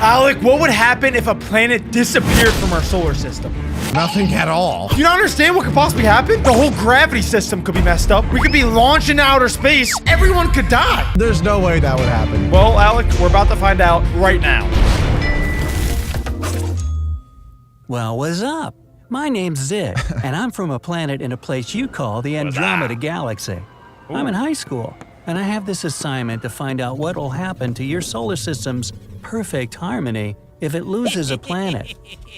Alec, what would happen if a planet disappeared from our solar system? Nothing at all. You don't understand what could possibly happen? The whole gravity system could be messed up. We could be launched into outer space. Everyone could die. There's no way that would happen. Well, Alec, we're about to find out right now. Well, what's up? My name's Zig, and I'm from a planet in a place you call the Andromeda Galaxy. I'm in high school, and I have this assignment to find out what will happen to your solar system's perfect harmony if it loses a planet.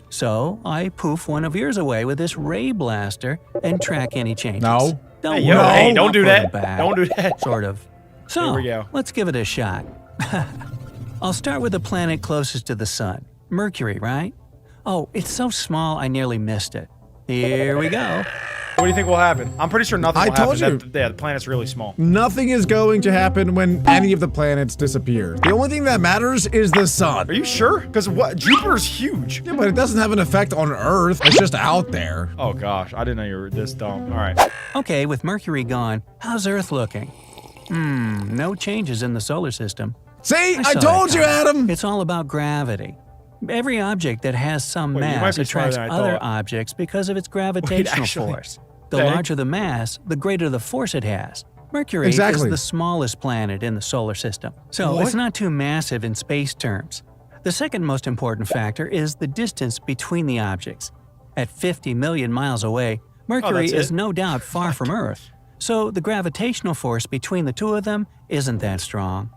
So I poof one of yours away with this ray blaster and track any changes. No. Don't Hey, yo, worry, hey, don't I'll do put that. it back. Don't do that. Sort of. So, Here we go. let's give it a shot. I'll start with the planet closest to the sun, Mercury, right? Oh, it's so small I nearly missed it. Here we go. What do you think will happen? I'm pretty sure nothing I will told happen. you. Yeah, the planet's really small. Nothing is going to happen when any of the planets disappear. The only thing that matters is the sun. Are you sure? Because what? Jupiter's huge. Yeah, but it doesn't have an effect on Earth. It's just out there. Oh gosh, I didn't know you were this dumb. All right. Okay, with Mercury gone, how's Earth looking? No changes in the solar system. See, I saw told that you, coming. Adam. It's all about gravity. Every object that has some Wait, you might mass be smarter attracts than I other thought. objects because of its gravitational actually. force. The Okay. larger the mass, the greater the force it has. Mercury Exactly. is the smallest planet in the solar system, so it's not too massive in space terms. The second most important factor is the distance between the objects. At 50 million miles away, Mercury that's is it? no doubt far from Earth, so the gravitational force between the two of them isn't that strong.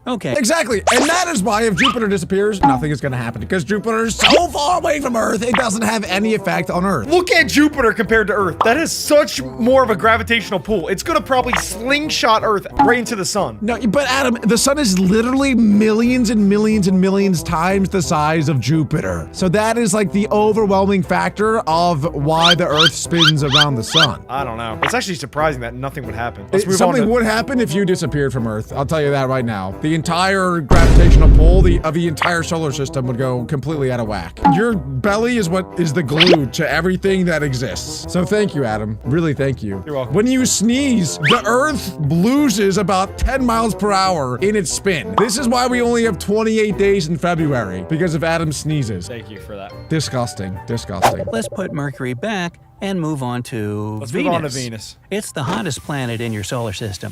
Okay. Exactly, and that is why if Jupiter disappears, nothing is going to happen because Jupiter is so far away from Earth, it doesn't have any effect on Earth. Look at Jupiter compared to Earth. That is such more of a gravitational pull. It's gonna probably slingshot Earth right into the sun. No, but Adam, the sun is literally millions and millions and millions times the size of Jupiter. So that is like the overwhelming factor of why the Earth spins around the sun. I don't know. It's actually surprising that nothing would happen. Let's move on Something to- would happen if you disappeared from Earth. I'll tell you that right now. The entire gravitational pull of the entire solar system would go completely out of whack. Your belly is what is the glue to everything that exists. So thank you, Adam. Really thank you. You're welcome. When you sneeze, the Earth loses about 10 miles per hour in its spin. This is why we only have 28 days in February, because of Adam sneezes. Thank you for that. Disgusting. Disgusting. Let's put Mercury back and move on to Let's Venus. move on to Venus. It's the hottest planet in your solar system.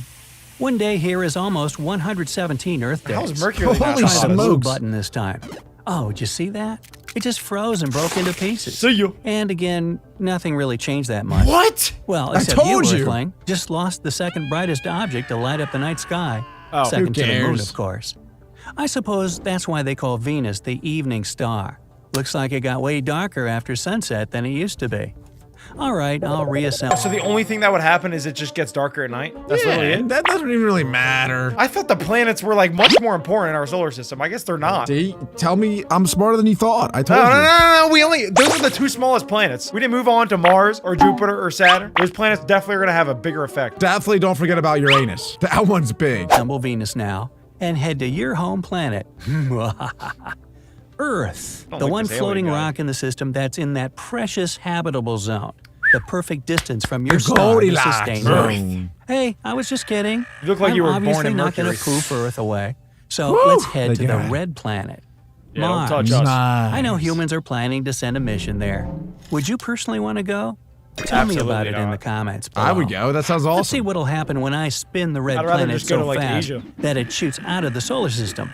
One day here is almost 117 Earth days. How's Mercury not Holy the Try the hottest? blue smokes. button this time. Oh, did you see that? It just froze and broke into pieces. See you. And again, nothing really changed that much. What? Well, I except told you, you. Earthling, just lost the second brightest object to light up the night sky. Oh, who Second to the moon, cares? of course. I suppose that's why they call Venus the evening star. Looks like it got way darker after sunset than it used to be. All right, I'll reassemble. So the only thing that would happen is it just gets darker at night? That's literally it? that doesn't even really matter. I thought the planets were like much more important in our solar system. I guess they're not. See, tell me I'm smarter than you thought. I told No, you. no, no, no, we only, those are the two smallest planets. We didn't move on to Mars or Jupiter or Saturn. Those planets definitely are gonna have a bigger effect. Definitely don't forget about Uranus. That one's big. Venus now and head to your home planet. Earth, Don't the like one this alien floating guy. rock in the system that's in that precious habitable zone. The perfect distance from your The star to Goldilocks sustain zone. Earth. Hey, I was just kidding. You look like I'm you were born obviously in not gonna Mercury. poof Earth away. So Woo! let's head to the Yeah. red planet. Yeah, don't Mars. touch us. I know humans are planning to send a mission there. Would you personally want to go? Tell me about Absolutely it in not. the comments below. I would go. That sounds Let's see awesome. what'll happen when I spin the red I'd rather planet just go so to, like, fast Asia. that it shoots out of the solar system.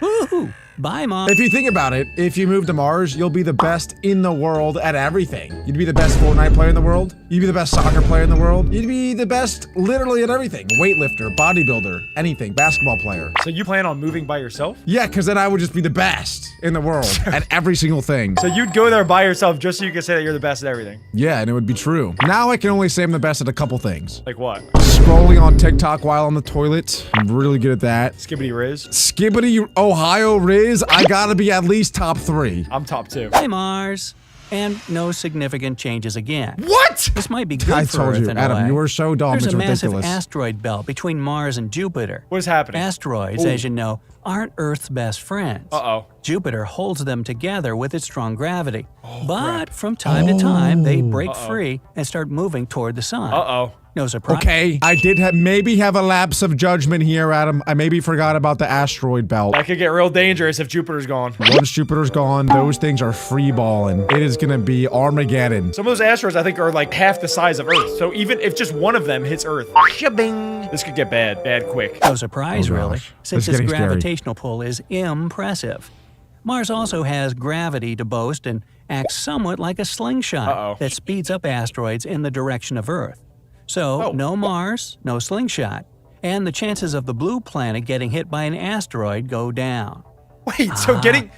Woohoo! Bye, Mom. If you think about it, if you move to Mars, you'll be the best in the world at everything. You'd be the best Fortnite player in the world. You'd be the best soccer player in the world. You'd be the best literally at everything. Weightlifter, bodybuilder, anything, basketball player. So you plan on moving by yourself? Yeah, because then I would just be the best in the world at every single thing. So you'd go there by yourself just so you can say that you're the best at everything. Yeah, and it would be true. Now I can only say I'm the best at a couple things. Like what? Scrolling on TikTok while on the toilet. I'm really good at that. Skibbity Riz? Skibbity Ohio Riz, I gotta be at least top 3. I'm top 2. Bye, Mars. And no significant changes again. What? This might be good I for told Earth you, in a Adam, way. you were so dumb, There's it's a massive ridiculous. asteroid belt between Mars and Jupiter. What is happening? Asteroids, as you know, aren't Earth's best friends. Uh-oh. Jupiter holds them together with its strong gravity. But from time to time, they break free and start moving toward the sun. Uh-oh. No surprise. Okay, I did maybe have a lapse of judgment here, Adam. I maybe forgot about the asteroid belt. That could get real dangerous if Jupiter's gone. Once Jupiter's gone, those things are free balling. It is gonna be Armageddon. Some of those asteroids, I think, are like half the size of Earth. So even if just one of them hits Earth, shabing, this could get bad quick. No surprise, Oh, really, gosh. since This is its getting scary. gravitational pull is impressive. Mars also has gravity to boast and acts somewhat like a slingshot that speeds up asteroids in the direction of Earth. So, no Mars, no slingshot, and the chances of the blue planet getting hit by an asteroid go down. Wait, so getting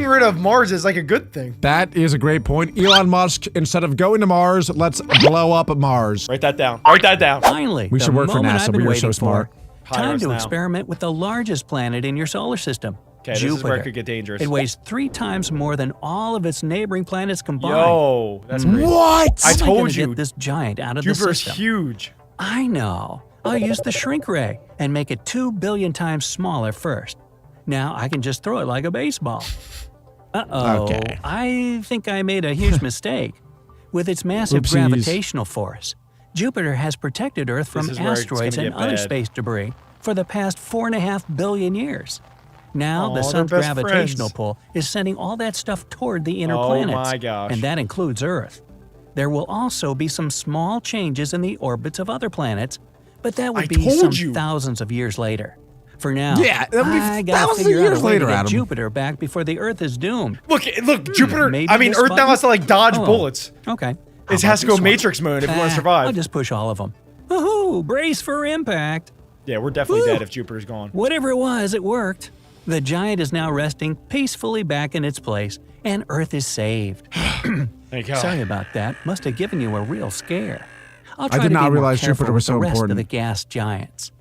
rid of Mars is like a good thing. That is a great point. Elon Musk, instead of going to Mars, let's blow up Mars. Write that down. Write that down. Finally, We the should work for moment NASA. I've been We are waiting so smart. for. Time Hire to us now. experiment with the largest planet in your solar system. Okay, this Jupiter. is where it could get dangerous. It weighs 3 times more than all of its neighboring planets combined. Yo, that's crazy. What? I How am told gonna you. get this giant out of the Jupiter's system? huge. I know. I'll use the shrink ray and make it 2 billion times smaller first. Now I can just throw it like a baseball. Uh-oh. Okay. I think I made a huge mistake. With its massive Oopsies. gravitational force, Jupiter has protected Earth from This is where it's asteroids gonna and get other bad. space debris for the past 4.5 billion years. Now the Aw, sun's they're best gravitational friends. pull is sending all that stuff toward the inner Oh planets. my gosh. And that includes Earth. There will also be some small changes in the orbits of other planets, but that would I be told some you. thousands of years later. For now, Yeah, that'll be I gotta thousands of figure out years a way later, to get Adam. Jupiter back before the Earth is doomed. Look, Jupiter. maybe I mean, this Earth now button? has to like dodge Oh, bullets. Okay. It has to go Matrix mode if you want to I'll survive. just push all of them. Woohoo! Brace for impact. Yeah, we're definitely Woo. dead if Jupiter's gone. Whatever it was, it worked. The giant is now resting peacefully back in its place, and Earth is saved. Thank God. Sorry about that. Must have given you a real scare. I'll I try did to not be more realize careful Jupiter was with the so rest important. of the gas giants.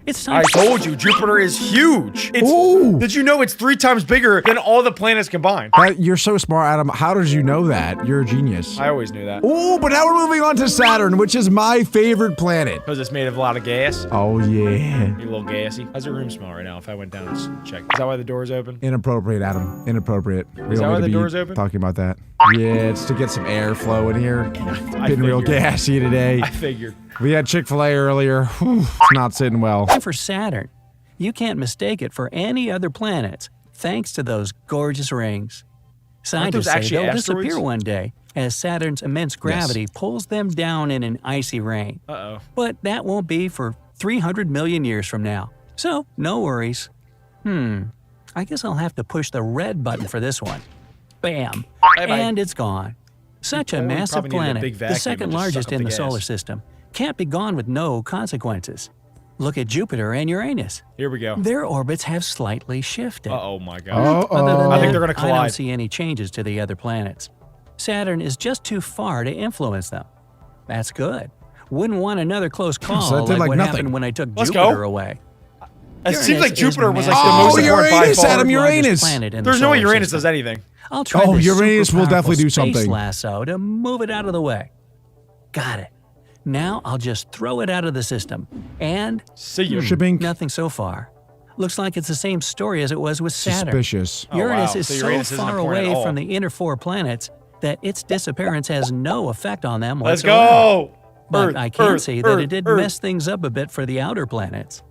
It's time I told you, Jupiter is huge. It's, Ooh. did you know it's 3 times bigger than all the planets combined? You're so smart, Adam. How did you know that? You're a genius. I always knew that. Oh, but now we're moving on to Saturn, which is my favorite planet. Because it's made of a lot of gas. Oh, yeah. Be a little gassy. How's your room smell right now if I went down and checked? Is that why the door's open? Inappropriate, Adam. Inappropriate. We Is don't that why need to the be door's open? talking about that. Yeah, it's to get some airflow in here. I Been real figured. gassy today. I figured. We had Chick-fil-A earlier. Whew, it's not sitting well. for Saturn. You can't mistake it for any other planets, thanks to those gorgeous rings. Scientists say actually they'll asteroids? disappear one day as Saturn's immense gravity pulls them down in an icy rain. Uh-oh. But that won't be for 300 million years from now. So, no worries. I guess I'll have to push the red button for this one. Bam. Bye-bye. And it's gone. Such a we massive probably needed a planet, big the vacuum second and just largest suck up in the the solar gas. system, can't be gone with no consequences. Look at Jupiter and Uranus. Here we go. Their orbits have slightly shifted. Uh-oh, my God. Other than Uh-oh. I think that, they're gonna I don't collide. see any changes to the other planets. Saturn is just too far to influence them. That's good. Wouldn't want another close call So that did like like what nothing. happened when I took Let's Jupiter go. away. It seems Uranus like is Jupiter was like massive. the most Oh, important by Uranus, far. Adam, Largest Uranus. planet in the There's no way solar Uranus system. does anything. I'll try Oh, this Uranus super will definitely do powerful space something. lasso to move it out of the way. Got it. Now I'll just throw it out of the system. And See you. Shipping. nothing so far. Looks like it's the same story as it was with Saturn. Suspicious. Oh, Uranus wow. is So so Uranus isn't far important at away all. from the inner 4 planets that its disappearance has no effect on them Let's whatsoever. go. But Earth, I can Earth, see that Earth, it did Earth. mess things up a bit for the outer planets.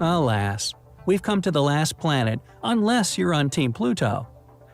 Alas, we've come to the last planet, unless you're on Team Pluto.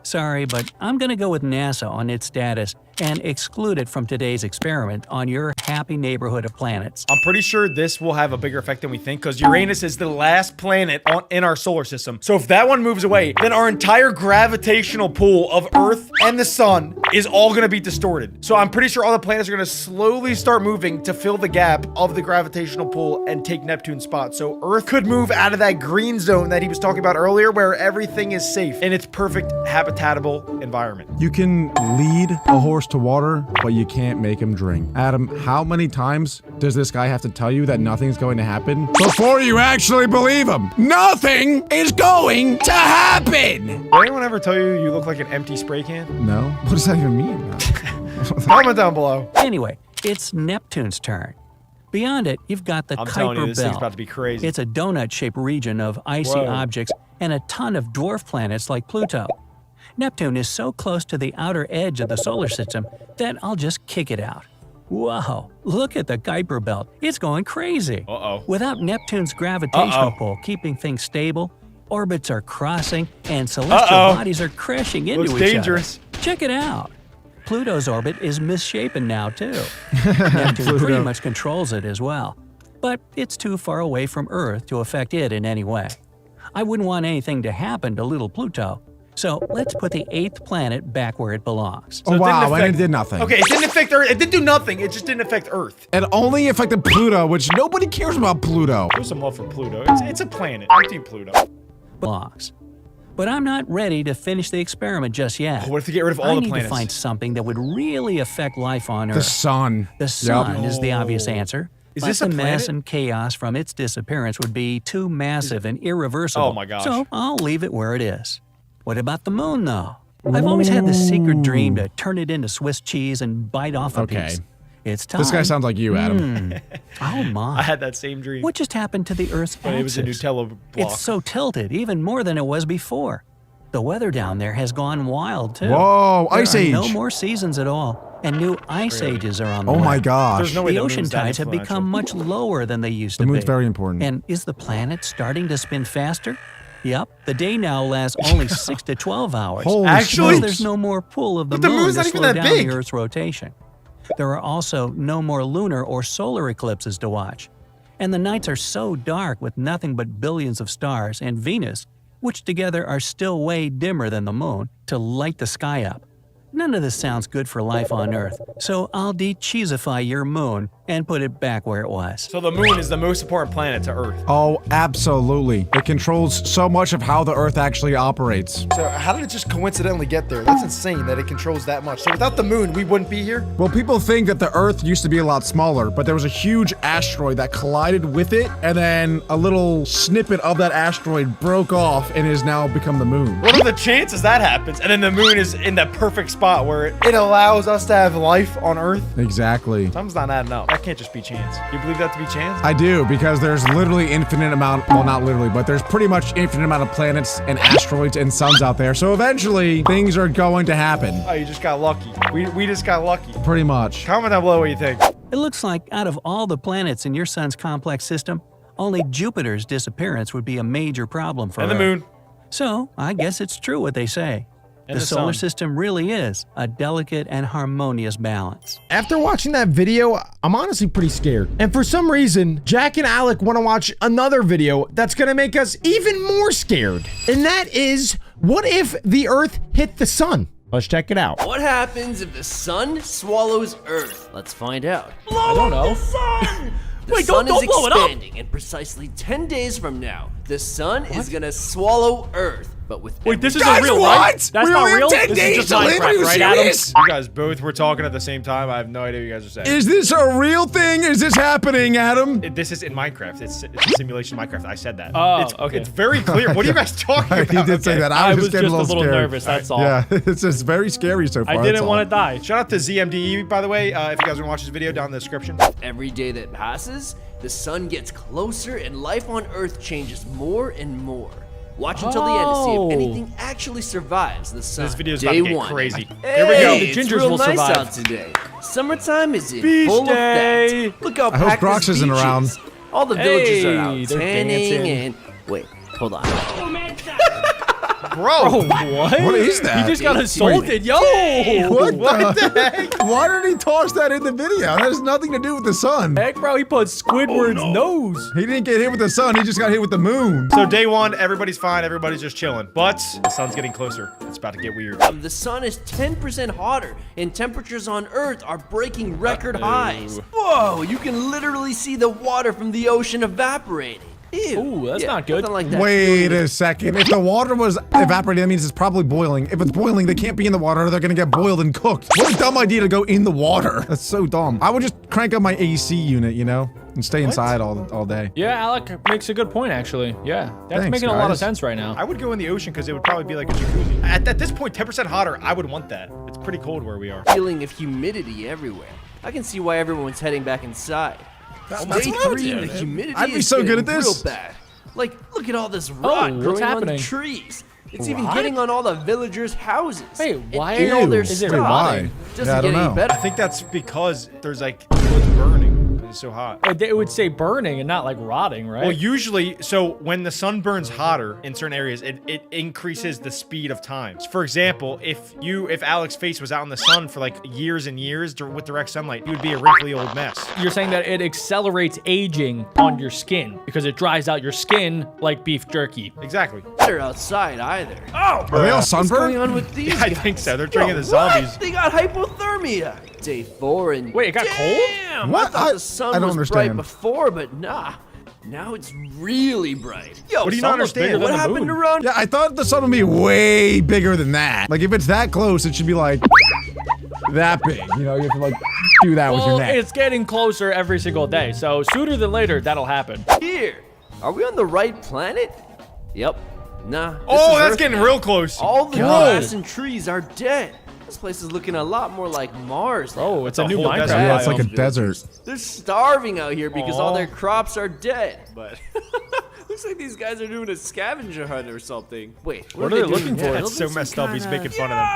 Sorry, but I'm gonna go with NASA on its status and exclude it from today's experiment on your happy neighborhood of planets. I'm pretty sure this will have a bigger effect than we think because Uranus is the last planet in our solar system. So if that one moves away, then our entire gravitational pull of Earth and the sun is all going to be distorted. So I'm pretty sure all the planets are going to slowly start moving to fill the gap of the gravitational pull and take Neptune's spot. So Earth could move out of that green zone that he was talking about earlier where everything is safe in its perfect habitable environment. You can lead a horse to water, but you can't make him drink. Adam, how many times does this guy have to tell you that nothing's going to happen before you actually believe him? Nothing is going to happen! Did anyone ever tell you you look like an empty spray can? No? What does that even mean? Comment down below. Anyway, it's Neptune's turn. Beyond it, you've got the I'm telling you, Kuiper this thing's Belt. about to be crazy. It's a donut-shaped region of icy Whoa. objects and a ton of dwarf planets like Pluto. Neptune is so close to the outer edge of the solar system that I'll just kick it out. Whoa, look at the Kuiper belt. It's going crazy. Uh-oh. Without Neptune's gravitational pull keeping things stable, orbits are crossing and celestial bodies are crashing into Looks each dangerous. other. Check it out. Pluto's orbit is misshapen now, too. Neptune pretty much controls it as well. But it's too far away from Earth to affect it in any way. I wouldn't want anything to happen to little Pluto. So let's put the 8th planet back where it belongs. Oh, it didn't wow, and affect- it did nothing. Okay, it didn't affect Earth. It didn't do nothing. It just didn't affect Earth. It only affected Pluto, which nobody cares about Pluto. There's some love for Pluto. It's a planet. I'm Team Pluto. Belongs. But I'm not ready to finish the experiment just yet. What if they get rid of all I the need planets? to find something that would really affect life on The Earth. sun. The sun is the Oh. obvious answer. Is but this a the mess planet? and chaos from its disappearance would be too massive and irreversible. Oh my gosh. So I'll leave it where it is. What about the moon, though? I've always had this secret dream to turn it into Swiss cheese and bite off a Okay. piece. It's time. This guy sounds like you, Adam. Oh my. I had that same dream. What just happened to the Earth's But it was a axis? Nutella block. It's so tilted, even more than it was before. The weather down there has gone wild, too. Whoa, There Ice are Age. no more seasons at all, and new ice ages are on the Oh way. my gosh. There's no way The the ocean moon's that tides have influential. become much lower than they used The to be. moon's very important. And is the planet starting to spin faster? Yep, the day now lasts only 6 to 12 hours. Holy Actually- Because smokes. there's no more pull of the But the moon moon's to not even slow that down big. the Earth's rotation. There are also no more lunar or solar eclipses to watch. And the nights are so dark with nothing but billions of stars and Venus, which together are still way dimmer than the moon, to light the sky up. None of this sounds good for life on Earth, so I'll de-cheesify your moon and put it back where it was. So the moon is the most important planet to Earth. Oh, absolutely. It controls so much of how the Earth actually operates. So how did it just coincidentally get there? That's insane that it controls that much. So without the moon, we wouldn't be here? Well, people think that the Earth used to be a lot smaller, but there was a huge asteroid that collided with it, and then a little snippet of that asteroid broke off and has now become the moon. What are the chances that happens? And then the moon is in that perfect spot where it allows us to have life on Earth? Exactly. Something's not adding up. That can't just be chance. You believe that to be chance? I do, because there's literally infinite amount, well, not literally, but there's pretty much infinite amount of planets and asteroids and suns out there. So eventually, things are going to happen. Oh, you just got lucky. We just got lucky. Pretty much. Comment down below what you think. It looks like out of all the planets in your sun's complex system, only Jupiter's disappearance would be a major problem for And the Earth. moon. So, I guess it's true what they say. And The the solar sun. system really is a delicate and harmonious balance. After watching that video, I'm honestly pretty scared. And for some reason, Jack and Alec want to watch another video that's going to make us even more scared. And that is, what if the Earth hit the sun? Let's check it out. What happens if the sun swallows Earth? Let's find out. I don't know. The Wait, sun don't is blow it up. expanding, and precisely 10 days from now, the sun is gonna swallow Earth. But with Wait, this every- isn't real, right? what? That's We not only have real? 10 This days is just to live? Are Minecraft, you right, Adam? serious? You guys both were talking at the same time. I have no idea what you guys are saying. Is this a real thing? Is this happening, Adam? This is in Minecraft. It's a simulation of Minecraft. I said that. Oh, it's, okay. It's very clear. What are you guys talking about? He did say Okay. that. I I was was getting just a little scared. nervous, that's all. Yeah, it's just very scary so far. I didn't want to die. Shout out to ZMDE, by the way. If you guys want to watch this video, down in the description. Every day that passes, the sun gets closer and life on Earth changes more and more. Watch until the end to see Oh. if anything actually survives the sun. This video is about Day to get one. crazy. Hey, Here we go. The it's gingers real will nice survive. out today. Summertime is in Beach full day. effect. Look how I hope packed Grox this isn't beach around. is. All the villagers are out Hey, they're tanning dancing. and wait, hold on. Bro. What? What is that? He just got assaulted. Yo! What the heck? Why did he toss that in the video? That has nothing to do with the sun. Heck, bro, he put Squidward's nose. He didn't get hit with the sun. He just got hit with the moon. So day one, everybody's fine. Everybody's just chilling. But the sun's getting closer. It's about to get weird. The sun is 10% hotter, and temperatures on Earth are breaking record highs. Whoa, you can literally see the water from the ocean evaporating. Ew. Ooh, that's not good. Nothing like that. Wait a second. If the water was evaporating, that means it's probably boiling. If it's boiling, they can't be in the water. They're gonna get boiled and cooked. What a dumb idea to go in the water. That's so dumb. I would just crank up my AC unit, you know, and stay inside all day. Yeah, Alec makes a good point, actually. Yeah, that's Thanks, making a lot of guys. sense right now. I would go in the ocean because it would probably be like a jacuzzi. At this point, 10% hotter, I would want that. It's pretty cold where we are. Feeling of humidity everywhere. I can see why everyone's heading back inside. That's Day what I would 3, do, the man. humidity I'd be is so good getting at this. real bad. Like, look at all this rot what's growing on happening? the trees. It's even What? getting on all the villagers' houses. Wait, and why eating are- all their is it stuff. why? Doesn't Yeah, I get don't any know. better. I think that's because there's like wood's burning because it's so hot. It would say burning and not like rotting, right? Well, usually, so when the sun burns hotter in certain areas, it increases the speed of time. For example, if Alex's face was out in the sun for like years and years with direct sunlight, he would be a wrinkly old mess. You're saying that it accelerates aging on your skin because it dries out your skin like beef jerky. Exactly. Better outside either. Are they all What's going sunburned? on with these I guys? think so. They're drinking Yo, the zombies. What? They got hypothermia. Day 4 and Wait, it got cold? Damn, What? I thought I the sun don't was understand. bright before, but nah. Now it's really bright. Yo, What do you sun not looks bigger understand? than what the happened moon. around? Yeah, I thought the sun would be way bigger than that. Like if it's that close, it should be like that big. You know, you have to like do that with your Well, neck. it's getting closer every single day, so sooner than later, that'll happen. Here. Are we on the right planet? Yep. Nah. this Oh, is that's Earth getting now. real close. All the God. grass and trees are dead. This place is looking a lot more like Mars. now. Oh, it's a a new whole Minecraft. desert. Yeah, it's like a biome. desert. They're starving out here because all Aw. their crops are dead. But looks like these guys are doing a scavenger hunt or something. Wait, What are they doing looking now? for? That's so Building messed some up. He's kinda- making fun of them.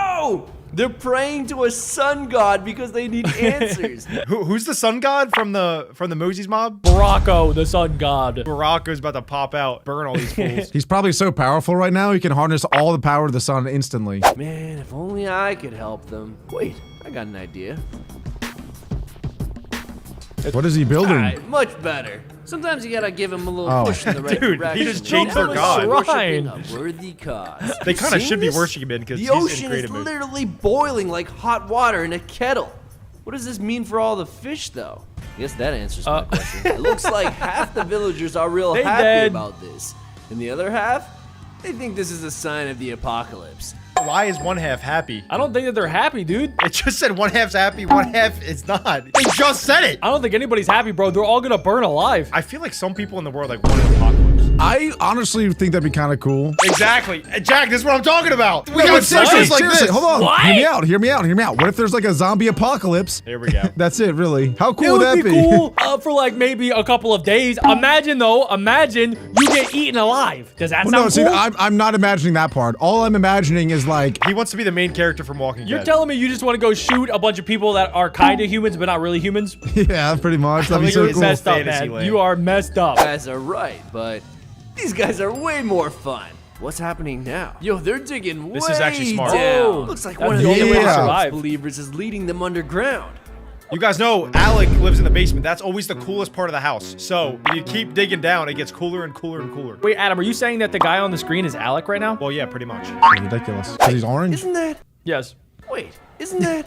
Yo! They're praying to a sun god because they need answers. Who's the sun god from the Moses mob? Barako, the sun god. Baraka's about to pop out, burn all these fools. He's probably so powerful right now, he can harness all the power of the sun instantly. Man, if only I could help them. Wait, I got an idea. What is he building? Alright, much better. Sometimes you gotta give him a little Oh. push in the right Dude, he direction. just changed their Now god. they're worshiping Shrine. a worthy cause. They kind of Seen should be this? worshiping him because The he's in ocean is creative mode. literally boiling like hot water in a kettle. What does this mean for all the fish, though? I guess that answers my question. It looks like half the villagers are real They happy dead. about this, and the other half, they think this is a sign of the apocalypse. Why is one half happy? I don't think that they're happy, dude. It just said one half's happy, one half is not. They just said it. I don't think anybody's happy, bro. They're all gonna burn alive. I feel like some people in the world like want an apocalypse. I honestly think that'd be kind of cool. Exactly. Jack, this is what I'm talking about. We No, got but sections like seriously, this. hold on. What? Hear me out. Hear me out. Hear me out. What if there's like a zombie apocalypse? Here we go. That's it, really. How cool It would would that be cool for like maybe a couple of days. Imagine you get eaten alive. Does that Well, sound no, see, cool? I'm not imagining that part. All I'm imagining is like, He wants to be the main character from Walking You're Dead. telling me you just want to go shoot a bunch of people that are kind of humans but not really humans? yeah, pretty much. That'd be think so it's cool. Messed up, Fantasy man. land. You are messed up. You guys are right, but these guys are way more fun. What's happening now? Yo, they're digging This way is actually smart. down. Whoa. Looks like That's one of the the only way to apocalypse survive. believers is leading them underground. You guys know Alec lives in the basement. That's always the coolest part of the house. So if you keep digging down, it gets cooler and cooler and cooler. Wait, Adam, are you saying that the guy on the screen is Alec right now? Well, yeah, pretty much. Ridiculous. Because he's orange? Isn't that? Yes, Wait, isn't that?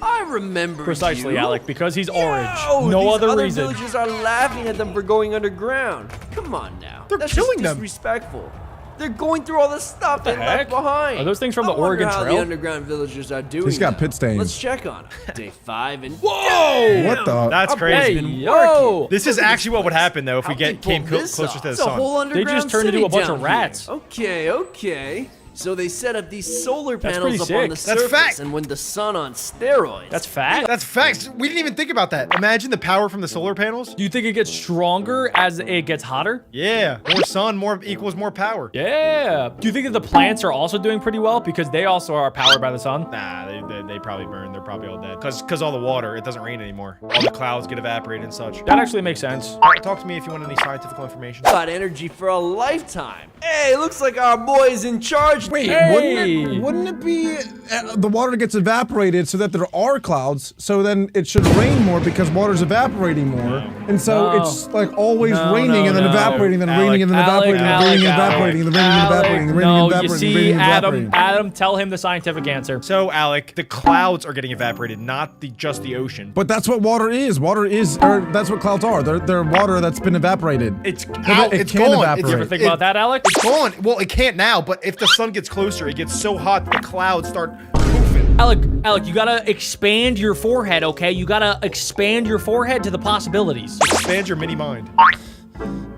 I remember precisely, you. Alec, because he's orange. Yo, No these other reason. Villagers are laughing at them for going underground. Come on now. They're That's killing just them. disrespectful. They're going through all the stuff they heck? left behind. Are those things from the I wonder Oregon how Trail? the underground villagers are doing. He's got now. pit stains. Let's check on them. Day 5 and Whoa! What the? That's Our crazy. Hey, been yo! working. This is Look at actually what would place. happen though if we How'd they came pull this closer off? to the It's a sun. whole underground just turned into city a bunch of down rats. here. Okay. So they set up these solar That's panels up pretty on the sick. That's surface, fact. and when the sun on steroids. That's fact. That's facts. We didn't even think about that. Imagine the power from the solar panels. Do you think it gets stronger as it gets hotter? Yeah, more sun, more equals more power. Yeah. Do you think that the plants are also doing pretty well because they also are powered by the sun? Nah, they probably burn. They're probably all dead. Cause all the water, it doesn't rain anymore. All the clouds get evaporated and such. That actually makes sense. Talk to me if you want any scientific information. got energy for a lifetime. Hey, looks like our boy is in charge. Wait, Hey! wouldn't it be the water gets evaporated so that there are clouds, so then it should rain more because water's evaporating more, and so No. it's like always No, raining no, and then no. evaporating, then Alec, raining and then evaporating, and then raining and evaporating, and then raining and evaporating, and then raining and No, you evaporating, and see, raining and evaporating. Adam, tell him the scientific answer. So, Alec, the clouds are getting evaporated, not just the ocean. But that's what water is. Water is, or that's what clouds are. They're water that's been evaporated. It's Well, out. it It's can gone. evaporate. It's, You ever Think about that, Alec? It's gone. Well, it can't now, but if the sun gets closer, it gets so hot the clouds start poofing. Alec, you gotta expand your forehead, okay? You gotta expand your forehead to the possibilities. Expand your mini mind.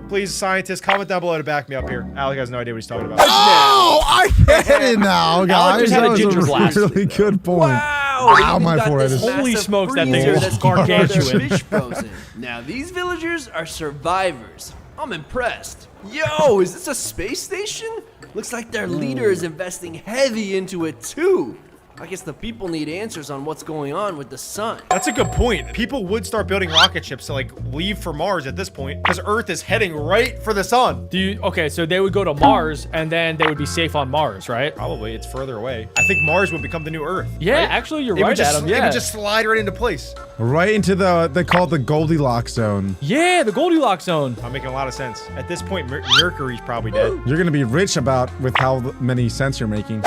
Please, scientists, comment down below to back me up here. Alec has no idea what he's talking about. Oh, I get it now, guys. just had a That was ginger blast. really good point. Wow, they Wow, even my got forehead this is- Holy massive smokes, that thing freezer is that's keeping all their gargantuan. fish frozen. Now these villagers are survivors. I'm impressed. Yo, is this a space station? Looks like their leader is investing heavy into it too. I guess the people need answers on what's going on with the sun. That's a good point. People would start building rocket ships to like leave for Mars at this point because Earth is heading right for the sun. Okay, so they would go to Mars and then they would be safe on Mars, right? Probably it's further away. I think Mars would become the new Earth. Yeah, right? actually, you're It would right, just, Adam. It Yeah. would just slide right into place. Right into they call it the Goldilocks zone. Yeah, the Goldilocks zone. I'm making a lot of sense. At this point, Mercury's probably dead. You're gonna be rich with how many cents you're making.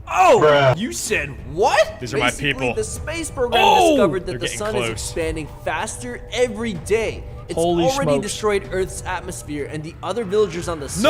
Oh, you said what? These are my Basically, people. The space program Oh! discovered that They're the getting sun close. is expanding faster every day. It's Holy already smokes. destroyed Earth's atmosphere, and the other villagers on the surface.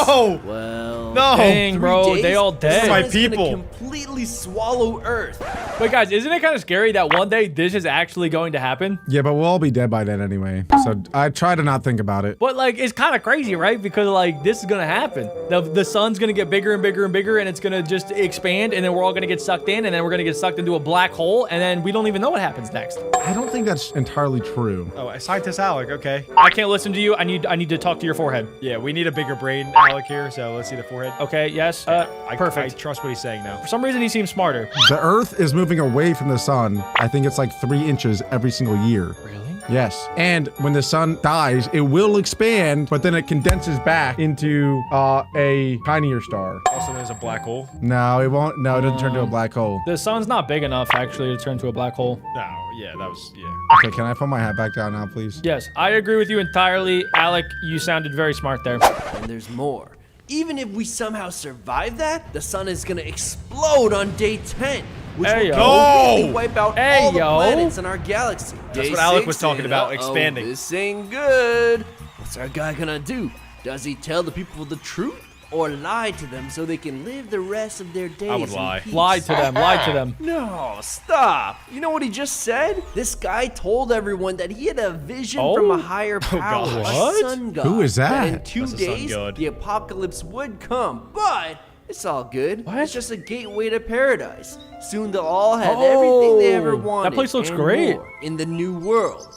No! Well, No! Dang, 3 bro, days, they all the dead. sun My is gonna people. completely swallow Earth. But guys, isn't it kind of scary that one day this is actually going to happen? Yeah, but we'll all be dead by then anyway. So I try to not think about it. But like, it's kind of crazy, right? Because like, this is gonna happen. The sun's gonna get bigger and bigger and bigger, and it's gonna just expand, and then we're all gonna get sucked in, and then we're gonna get sucked into a black hole, and then we don't even know what happens next. I don't think that's entirely true. Oh, scientist Alec, okay. I can't listen to you. I need to talk to your forehead. Yeah, we need a bigger brain, Alec, here, so let's see the forehead. Okay. Yes. Perfect. I trust what he's saying now. For some reason, he seems smarter. The Earth is moving away from the sun. I think it's like 3 inches every single year. Really? Yes. And when the sun dies, it will expand, but then it condenses back into a tinier star. Also, there's a black hole. No, it won't. No, it doesn't turn to a black hole. The sun's not big enough actually to turn to a black hole. No, yeah, that was, yeah. Okay, can I put my hat back down now, please? Yes, I agree with you entirely, Alec. You sounded very smart there. And there's more. Even if we somehow survive that, the sun is gonna explode on day 10, which Hey, will yo. completely wipe out Hey, all the yo. planets in our galaxy. That's Day what Alec 6 was talking and, about, uh-oh, expanding. This ain't good. What's our guy gonna do? Does he tell the people the truth or lie to them so they can live the rest of their days? I would in lie. peace? Lie to them. Lie to them. No, stop. You know what he just said? This guy told everyone that he had a vision Oh. from a higher power, gosh. a What? sun god. Who is that? In 2 That's a sun days, god. the apocalypse would come, but it's all good. What? It's just a gateway to paradise. Soon they'll all have everything they ever Oh, wanted. that place looks and great. more in the new world.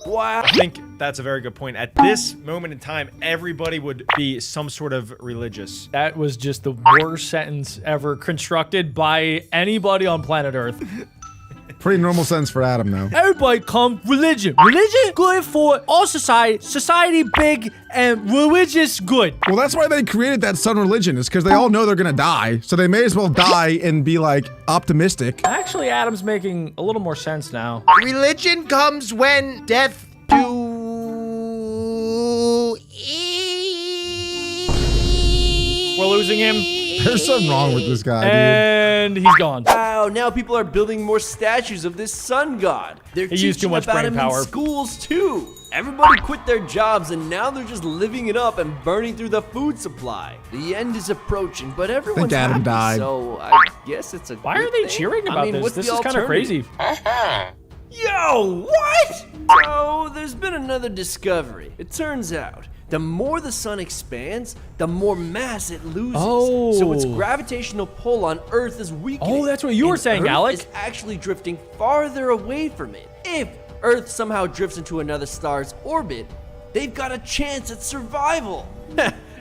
Wow. I think that's a very good point. At this moment in time, everybody would be some sort of religious. That was just the worst sentence ever constructed by anybody on planet Earth. Pretty normal sentence for Adam, though. Everybody come religion. Religion good for all society. Society big and religious good. Well, that's why they created that sun religion. Is because they all know they're gonna die, so they may as well die and be like optimistic. Actually, Adam's making a little more sense now. Religion comes when death do. We're losing him, There's something wrong with this guy, dude. and he's gone. Wow, now people are building more statues of this sun god. They're He teaching used too much about brain him power. in schools too. Everybody quit their jobs and now they're just living it up and burning through the food supply. The end is approaching, but everyone's Adam happy, died. so I guess it's a Why good are they thing. cheering I about mean, this? what's This the is kind of alternative? crazy. Yo, what? So, there's been another discovery. It turns out, the more the sun expands, the more mass it loses. Oh. So its gravitational pull on Earth is weakening. Oh, that's what you were and saying, Earth Alec. is actually drifting farther away from it. If Earth somehow drifts into another star's orbit, they've got a chance at survival.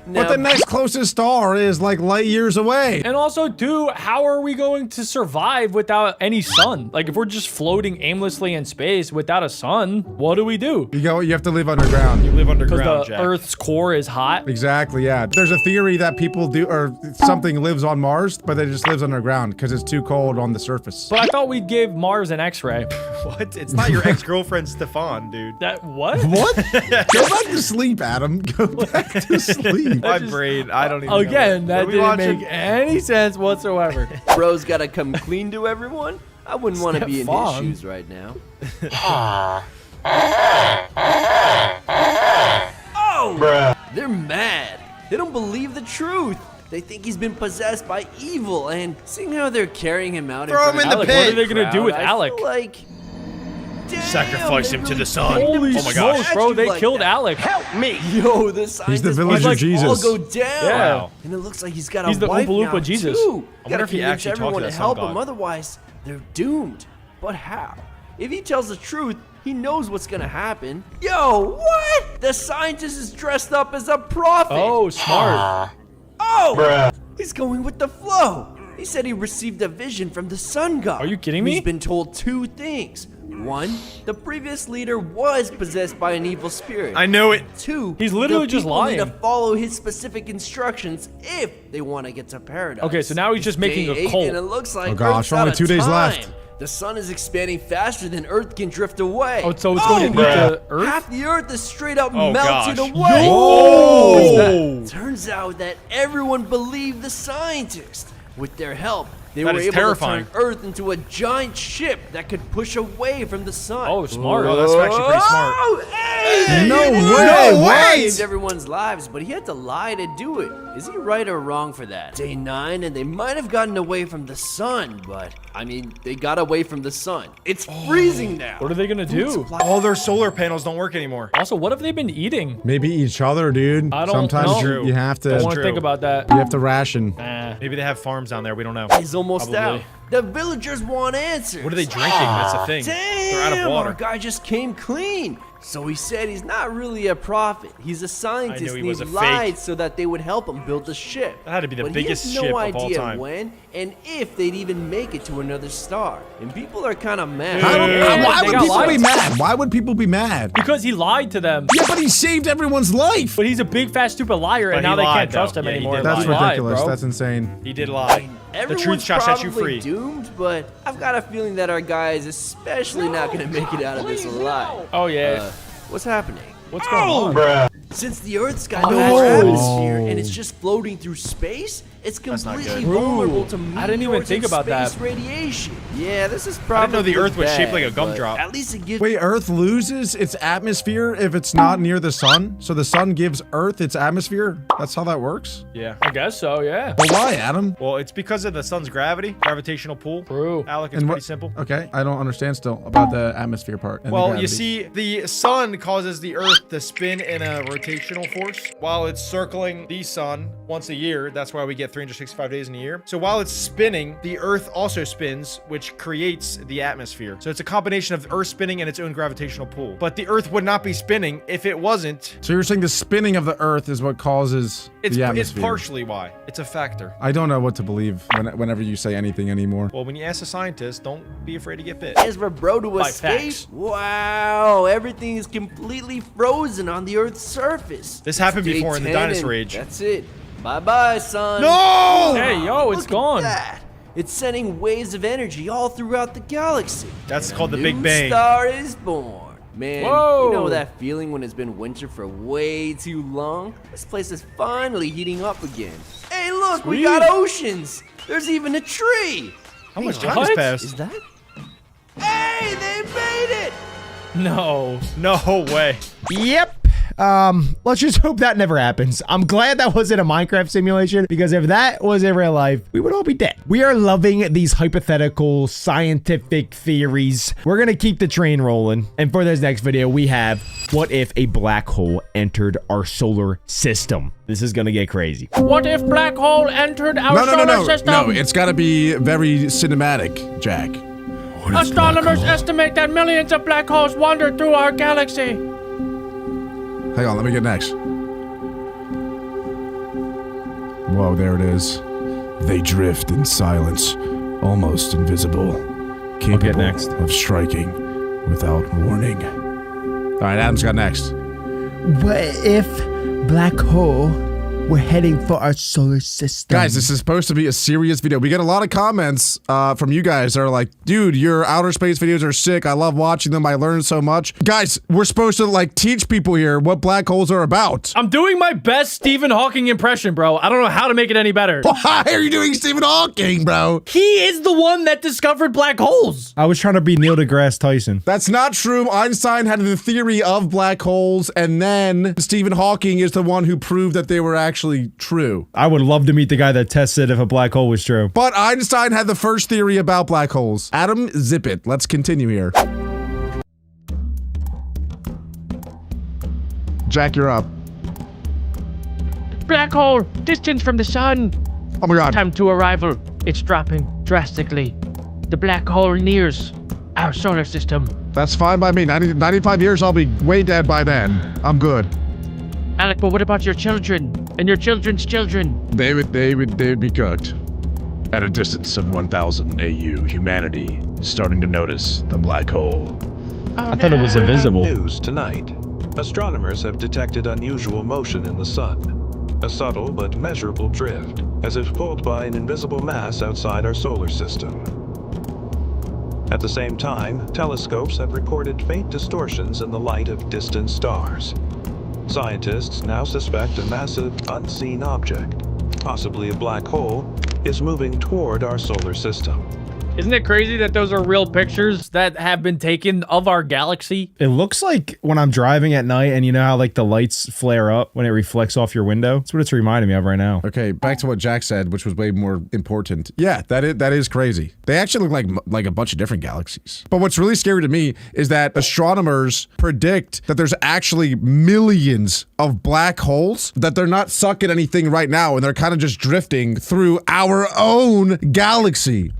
But the next closest star is like light years away. And also, too, how are we going to survive without any sun? Like, if we're just floating aimlessly in space without a sun, what do we do? You have to live underground. You live Because underground, the Jack. Earth's core is hot. Exactly, yeah. There's a theory that people do, or something lives on Mars, but it just lives underground because it's too cold on the surface. But I thought we'd give Mars an X-ray. What? It's not your ex-girlfriend, Stefan, dude. That what? What? Go back to sleep, Adam. Go back to sleep. My brain, I don't even know. Again, that What are we didn't watching? make any sense whatsoever. Bro's gotta come clean to everyone. I wouldn't want to be in his Stefan. shoes right now. Oh! They're mad. They don't believe the truth. They think he's been possessed by evil, and seeing how they're carrying him out Throw in him front in of the Alec, what pit. are they gonna do with crowd, Alec? I feel like, damn, Sacrifice they him to really the sun. made him Holy Oh my gosh. smokes, bro! They like killed that. Alec. Yo, the scientists village watch of Jesus. all go down. Yeah. Wow. And it looks like he's got a He's the wife Oompa Loompa now, Jesus. too. I Gotta wonder if he convince actually talked to everyone that to sun help god. him, otherwise they're doomed. But how? If he tells the truth, He knows what's gonna happen. Yo, what? The scientist is dressed up as a prophet. Oh, smart. Oh! He's going with the flow. He said he received a vision from the sun god. Are you kidding me? He's been told 2 things. 1, the previous leader was possessed by an evil spirit. I know it. 2, He's literally the just people need to lying. follow his specific instructions if they want to get to paradise. Okay, so now he's just It's making day a 8 cult. And it looks like Oh gosh, Earth's out only of 2 days time. left. The sun is expanding faster than Earth can drift away. Oh, so it's going to eat the Earth? Half the Earth is straight up Oh, melted gosh. away. Oh! Turns out that everyone believed the scientist. With their help, they That were is able terrifying. to turn Earth into a giant ship that could push away from the sun. Oh, smart. Oh, that's actually pretty smart. Oh, hey! No He way! saved everyone's lives, but he had to lie to do it. Is he right or wrong for that? Day 9, and they might have gotten away from the sun, but I mean, they got away from the sun. It's freezing now. What are they gonna do? All their solar panels don't work anymore. Also, what have they been eating? Maybe each other, dude. I don't Sometimes know. you have I to. want to true. think about that. You have to ration. Nah. Maybe they have farms down there. We don't know. He's almost Probably. out. The villagers want answers. What are they drinking? That's the thing. They're out of Damn, water. our guy just came clean. So he said he's not really a prophet. He's a scientist. I knew he and was a fake. lied so that they would help him build the ship. That had to be the But biggest he has ship no of all idea time. when and if they'd even make it to another star. And people are kind of mad. How do- Yeah, why they would got people be lied. mad? Why would people be mad? Because he lied to them. Yeah, but he saved everyone's life. But he's a big, fat, stupid liar, and But now he they lied, can't trust though. him Yeah, he anymore. did That's lie. He lied, ridiculous. bro. That's insane. He did lie. The Everyone's truth shall set you probably free. doomed, but I've got a feeling that our guy is especially not going to make it out of this alive. Oh, yeah. What's happening? What's going on? Since the Earth's got no No. atmosphere and it's just floating through space, it's not completely good. vulnerable to I didn't even meteors think and about that. space radiation. Yeah, this is I probably didn't know the Earth was bad, shaped like a but gumdrop. At least it gives Wait, Earth loses its atmosphere if it's not near the sun? So the sun gives Earth its atmosphere? That's how that works? Yeah. I guess so, yeah. But why, Adam? Well, it's because of the sun's gravity, gravitational pull. True. Alec, it's And pretty what- simple. Okay, I don't understand still about the atmosphere part. and the Well, you gravity. see, the sun causes the Earth to spin in a rotational force while it's circling the sun once a year. That's why we get 365 days in a year. So while it's spinning, the Earth also spins, which creates the atmosphere. So it's a combination of Earth spinning and its own gravitational pull. But the Earth would not be spinning if it wasn't. So you're saying the spinning of the Earth is what causes It's the it's atmosphere? partially why. It's a factor. I don't know what to believe whenever you say anything anymore. Well, when you ask a scientist, don't be afraid to get bit. Ezra Bro to By escape. facts. Wow, everything is completely frozen on the Earth's surface. This happened Day before in the 10 dinosaur and age. That's it. Bye-bye, son. No! Hey, yo, it's Look gone. At that. It's sending waves of energy all throughout the galaxy. That's And called a the Big new Bang. Star is born. Man, Whoa. you know that feeling when it's been winter for way too long? This place is finally heating up again. Hey, look, we Sweet. got oceans. There's even a tree. How much Hang time on. has What? passed? Is that? Hey, they made it. No. No way. Yep. Let's just hope that never happens. I'm glad that wasn't a Minecraft simulation, because if that was in real life, we would all be dead. We are loving these hypothetical scientific theories. We're gonna keep the train rolling. And for this next video, we have, what if a black hole entered our solar system? This is gonna get crazy. What if black hole entered our solar system? No, it's gotta be very cinematic, Jack. Astronomers estimate that millions of black holes wander through our galaxy. Hang on, let me get next. Whoa, there it is. They drift in silence, almost invisible, capable next. of striking without warning. All right, Adam's got next. What if black hole were heading for our solar system? Guys, this is supposed to be a serious video. We get a lot of comments from you guys that are like, dude, your outer space videos are sick. I love watching them. I learned so much. Guys, we're supposed to like teach people here what black holes are about. I'm doing my best Stephen Hawking impression, bro. I don't know how to make it any better. Why are you doing Stephen Hawking, bro? He is the one that discovered black holes. I was trying to be Neil deGrasse Tyson. That's not true. Einstein had the theory of black holes, and then Stephen Hawking is the one who proved that they were actually true. I would love to meet the guy that tested if a black hole was true. But Einstein had the first theory about black holes. Adam, zip it. Let's continue here. Jack, you're up. Black hole, distance from the sun. Oh my god. Time to arrival, it's dropping drastically. The black hole nears. our solar system. That's fine by me. 95 years, I'll be way dead by then. I'm good. Alec, but what about your children and your children's children? They would be cooked. At a distance of 1,000 AU, humanity is starting to notice the black hole. I thought it was invisible. News tonight. Astronomers have detected unusual motion in the sun. A subtle but measurable drift, as if pulled by an invisible mass outside our solar system. At the same time, telescopes have recorded faint distortions in the light of distant stars. Scientists now suspect a massive, unseen object, possibly a black hole, is moving toward our solar system. Isn't it crazy that those are real pictures that have been taken of our galaxy? It looks like when I'm driving at night and you know how like the lights flare up when it reflects off your window? That's what it's reminding me of right now. Okay, back to what Jack said, which was way more important. Yeah, that is crazy. They actually look like a bunch of different galaxies. But what's really scary to me is that astronomers predict that there's actually millions of black holes, that they're not sucking anything right now, and they're kind of just drifting through our own galaxy.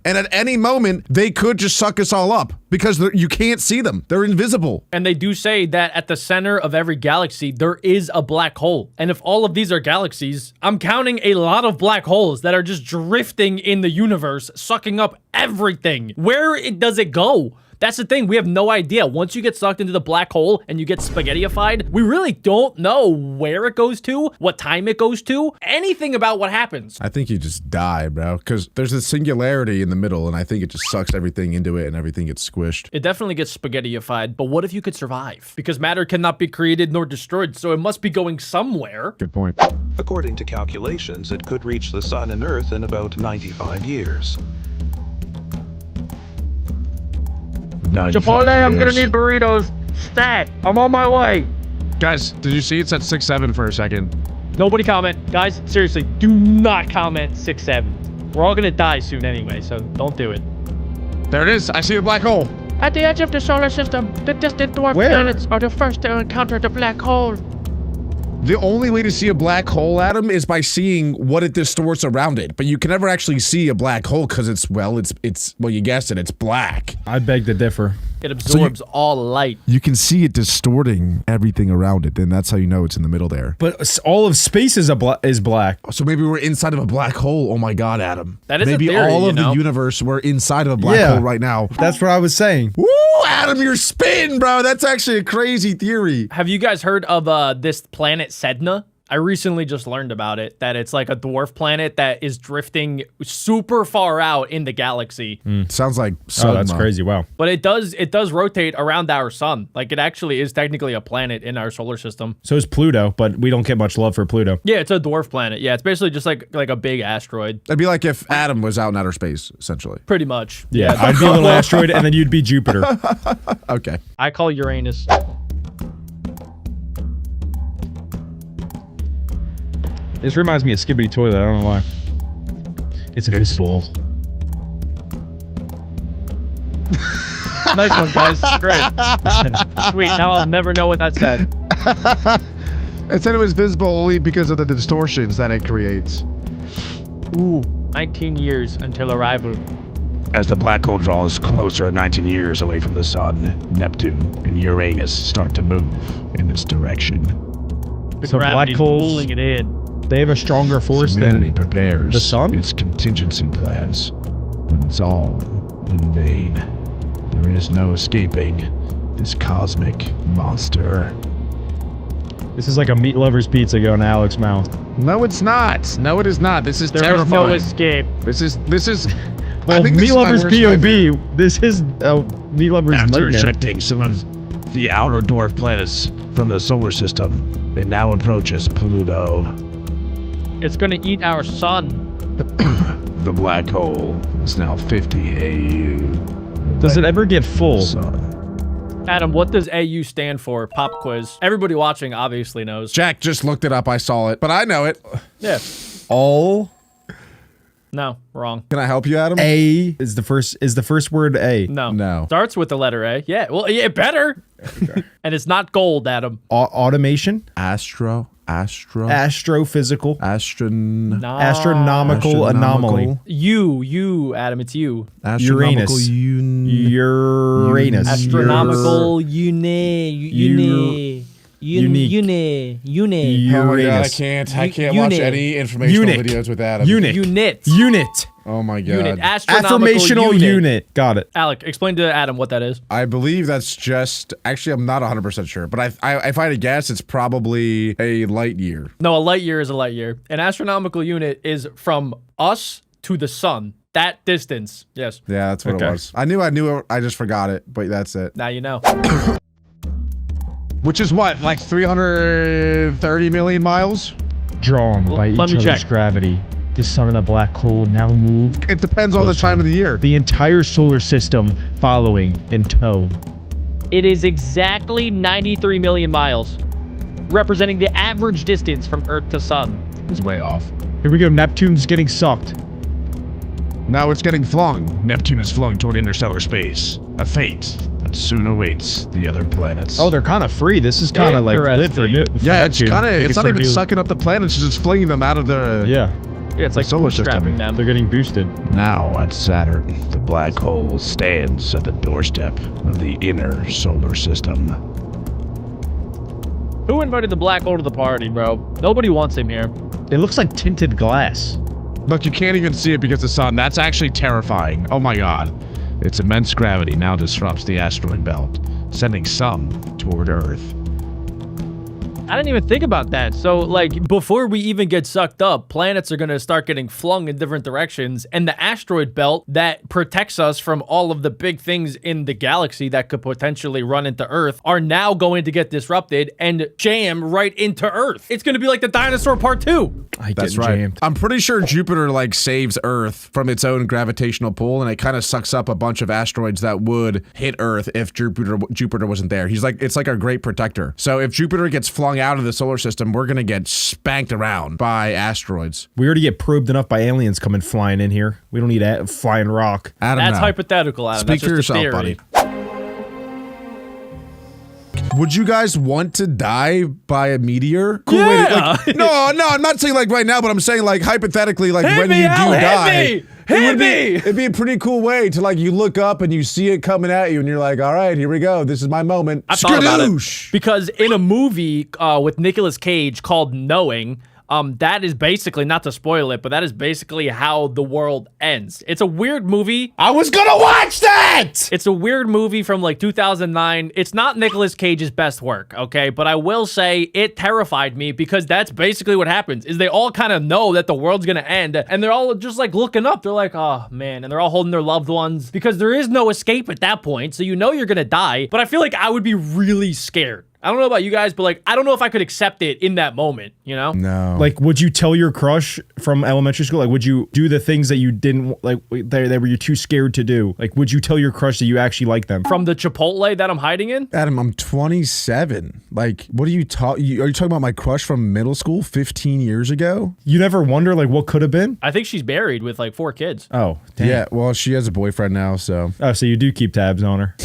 And at any moment, they could just suck us all up because you can't see them. They're invisible. And they do say that at the center of every galaxy, there is a black hole. And if all of these are galaxies, I'm counting a lot of black holes that are just drifting in the universe, sucking up everything. Where does it go? That's the thing. We have no idea. Once you get sucked into the black hole and you get spaghettified, we really don't know where it goes to, what time it goes to, anything about what happens. I think you just die, bro, because there's a singularity in the middle, and I think it just sucks everything into it and everything gets squished. It definitely gets spaghettified, but what if you could survive? Because matter cannot be created nor destroyed, so it must be going somewhere. Good point. According to calculations, it could reach the sun and Earth in about 95 years. Chipotle, I'm gonna need burritos. Stat, I'm on my way. Guys, did you see it's at 6-7 for a second? Nobody comment. Guys, seriously, do not comment 6-7. We're all gonna die soon anyway, so don't do it. There it is. I see the black hole. At the edge of the solar system, the distant dwarf planets are the first to encounter the black hole. The only way to see a black hole, Adam, is by seeing what it distorts around it. But you can never actually see a black hole because it's well, you guessed it, it's black. I beg to differ. It absorbs all light. You can see it distorting everything around it, and that's how you know it's in the middle there. But all of space is black. So maybe we're inside of a black hole. Oh my God, Adam. That is a maybe theory, all you of know? the universe, we're inside of a black hole right now. That's what I was saying. Woo, Adam, you're spitting, bro. That's actually a crazy theory. Have you guys heard of this planet Sedna? I recently just learned about it, that it's like a dwarf planet that is drifting super far out in the galaxy. Sounds like Oh, that's crazy. Wow. But it does rotate around our sun. Like, it actually is technically a planet in our solar system. So is Pluto, but we don't get much love for Pluto. Yeah, it's a dwarf planet. Yeah, it's basically just like a big asteroid. It'd be like if Adam was out in outer space, essentially. Pretty much. Yeah, I'd be a little asteroid, and then you'd be Jupiter. Okay. I call Uranus. This reminds me of Skibbity Toilet. I don't know why. It's invisible. Nice one, guys. Great. Sweet. Now I'll never know what that said. It said it was visible only because of the distortions that it creates. Ooh, 19 years until arrival. As the black hole draws closer 19 years away from the sun, Neptune and Uranus start to move in this direction. The So black gravity's holes- pulling it in. They have a stronger force Humanity than prepares the sun? its contingency plans, but it's all in vain. There is no escaping this cosmic monster. This is like a meat lover's pizza going to Alex's mouth. No, it's not. No, it is not. This is There is terrifying. no escape. This is. Well, I think this meat is my lover's worst POV. This is meat lover's After nightmare. ejecting some of the outer dwarf planets from the solar system, it now approaches Pluto. It's gonna eat our sun. The black hole is now 50 AU. Does it ever get full? Sun. Adam, what does AU stand for? Pop quiz. Everybody watching obviously knows. Jack just looked it up. I saw it, but I know it. Yeah. All No, wrong. Can I help you, Adam? A is the first word A. No. No. Starts with the letter A. Yeah. Well, yeah, it better. And it's not gold, Adam. Automation. Astro Astrophysical. Astronomical anomaly. You, Adam, it's you. Uranus. Uranus. Astronomical uni. Oh my god, I can't watch any informational videos with Adam. Unit. Oh my god. Unit. Astronomical Affirmational unit. Got it. Alec, explain to Adam what that is. I believe that's just, actually I'm not 100% sure, but if I had to guess, it's probably a light year. No, a light year is a light year. An astronomical unit is from us to the sun. That distance. Yes. Yeah, that's what it was. I knew it, I just forgot it, but that's it. Now you know. Which is what, like 330 million miles? Drawn by Let each me other's check. gravity. The sun and the black hole now move. It depends on the time of the year. The entire solar system following in tow. It is exactly 93 million miles, representing the average distance from Earth to Sun. It's way off. Here we go. Neptune's getting sucked. Now it's getting flung. Neptune is flung toward interstellar space. A fate that soon awaits the other planets. Oh, they're kind of free. This is kind of like lit for Yeah, it's kind of, it's not even sucking. sucking up the planets, it's just flinging them out of the Yeah, It's like solar system. bootstrapping them. they're getting boosted. Now at Saturn, the black hole stands at the doorstep of the inner solar system. Who invited the black hole to the party, bro? Nobody wants him here. It looks like tinted glass. Look, you can't even see it because of the sun. That's actually terrifying. Oh my god. Its immense gravity now disrupts the asteroid belt, sending some toward Earth. I didn't even think about that. So, like, before we even get sucked up, planets are going to start getting flung in different directions. And the asteroid belt that protects us from all of the big things in the galaxy that could potentially run into Earth are now going to get disrupted and jam right into Earth. It's going to be like the dinosaur part 2. That's right. Jammed. I'm pretty sure Jupiter like saves Earth from its own gravitational pull, and it kind of sucks up a bunch of asteroids that would hit Earth if Jupiter wasn't there. He's like, it's like our great protector. So if Jupiter gets flung out of the solar system, we're gonna get spanked around by asteroids. We already get probed enough by aliens coming flying in here. We don't need a flying rock. Adam, That's no. hypothetical, Adam. Speak That's for just a yourself, theory. buddy. Would you guys want to die by a meteor? Cool way to, like, no, I'm not saying like right now, but I'm saying like hypothetically, like when you do die, it'd be a pretty cool way to like you look up and you see it coming at you and you're like, all right, here we go. This is my moment. I thought about it because in a movie with Nicolas Cage called Knowing, that is basically, not to spoil it, but that is basically how the world ends. It's a weird movie. I was gonna watch that! It's a weird movie from like 2009. It's not Nicolas Cage's best work, okay? But I will say it terrified me because that's basically what happens, is they all kind of know that the world's gonna end and they're all just like looking up. They're like, oh man, and they're all holding their loved ones because there is no escape at that point. So you know you're gonna die, but I feel like I would be really scared. I don't know about you guys, but like, I don't know if I could accept it in that moment, you know? No. Like, would you tell your crush from elementary school? Like, would you do the things that you didn't, like, that were you too scared to do? Like, would you tell your crush that you actually like them? From the Chipotle that I'm hiding in? Adam, I'm 27. Like, what are you talking? Are you talking about my crush from middle school 15 years ago? You never wonder, like, what could have been? I think she's married with like 4 kids. Oh, damn. Yeah, well, she has a boyfriend now, so. Oh, so you do keep tabs on her.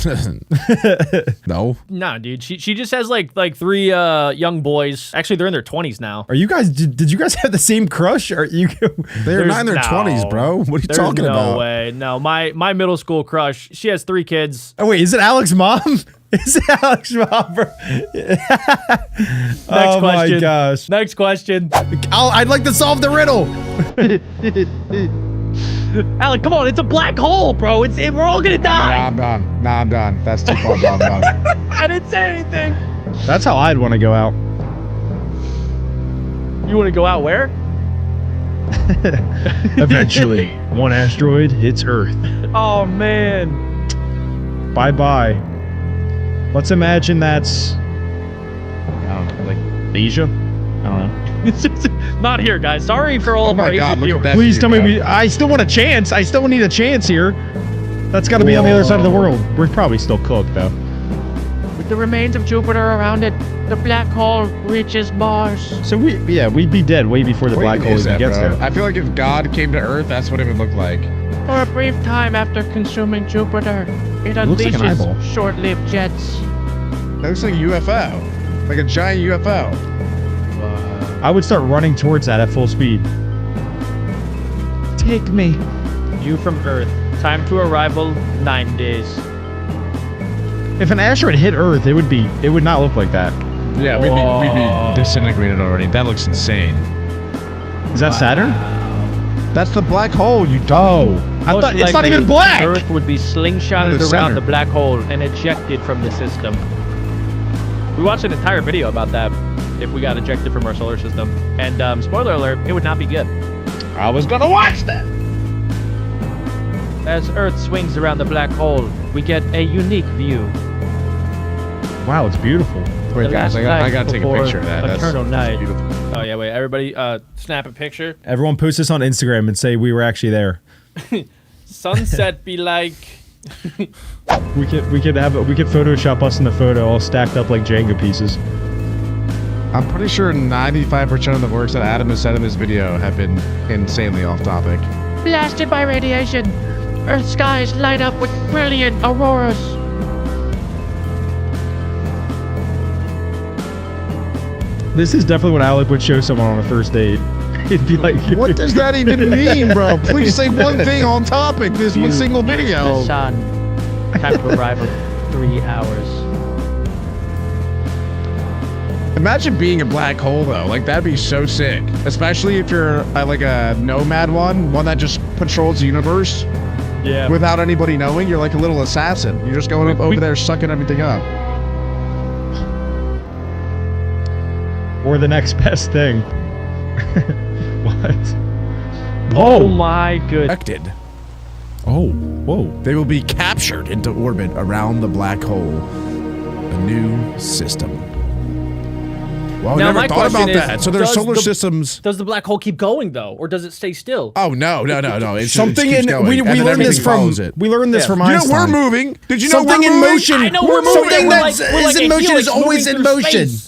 No. Nah, dude. She just has like 3 young boys. Actually, they're in their 20s now. Are you guys, did you guys have the same crush? Or you? They're not in their 20s, bro. What are you talking about? No way. No, my middle school crush, she has 3 kids. Oh, wait, is it Alex's mom? Is it Alex's mom, bro? Next oh question. my gosh. Next question. I'd like to solve the riddle. Alec, come on, it's a black hole, bro. We're all gonna die. I'm done. That's too far gone. I'm done. I didn't say anything. That's how I'd want to go out. You want to go out where? Eventually, one asteroid hits Earth. Oh, man. Bye-bye. Let's imagine that's, I don't know, like Asia? I don't know. It's just not here, guys. Sorry for all of our Asian viewers. Please tell me I still want a chance. I still need a chance here. That's got to be on the other side of the world. We're probably still cooked, though. With the remains of Jupiter around it, the black hole reaches Mars. So we'd be dead way before the black hole even gets there. I feel like if God came to Earth, that's what it would look like. For a brief time after consuming Jupiter, it looks like an eyeball. unleashes short-lived jets. That looks like a UFO. Like a giant UFO. I would start running towards that at full speed. Take me. View from Earth. Time to arrival, 9 days. If an asteroid hit Earth, it would not look like that. Yeah, we'd be disintegrated already. That looks insane. Is that Saturn? That's the black hole, you dough. I Most thought it's not likely, even black. Earth would be slingshotted The around center. the black hole and ejected from the system. We watched an entire video about that if we got ejected from our solar system. And spoiler alert, it would not be good. I was gonna watch that. As Earth swings around the black hole, we get a unique view. Wow, it's beautiful. Wait, The guys, last I night gotta take a before picture of that. Eternal night. beautiful. Oh yeah, wait, everybody, snap a picture. Everyone post this on Instagram and say we were actually there. Sunset be like. We could Photoshop us in the photo all stacked up like Jenga pieces. I'm pretty sure 95% of the works that Adam has said in this video have been insanely off topic. Blasted by radiation, Earth skies light up with brilliant auroras. This is definitely what Alec would show someone on a first date. It'd be like, What does that even mean, bro? Please say one thing on topic. This one single video. The sun. Time to arrival, 3 hours. Imagine being a black hole though. Like that'd be so sick. Especially if you're like a nomad one that just patrols the universe yeah. without anybody knowing. You're like a little assassin. You're just going over there sucking everything up. Or the next best thing. What? Oh my goodness. Affected. Oh, whoa. They will be captured into orbit around the black hole. A new system. Well, I Now, never my thought question about is, that. So there's does solar the- systems. Does the black hole keep going though, or does it stay still? Oh no. It Something keeps in going, we and then learned this everything from follows it. we learned this Yeah. from You know, Einstein. we're moving. Did you know Something we're in moving? motion. I know we're moving. Something We're that like- we're is like in a motion helix is always moving in through motion. space.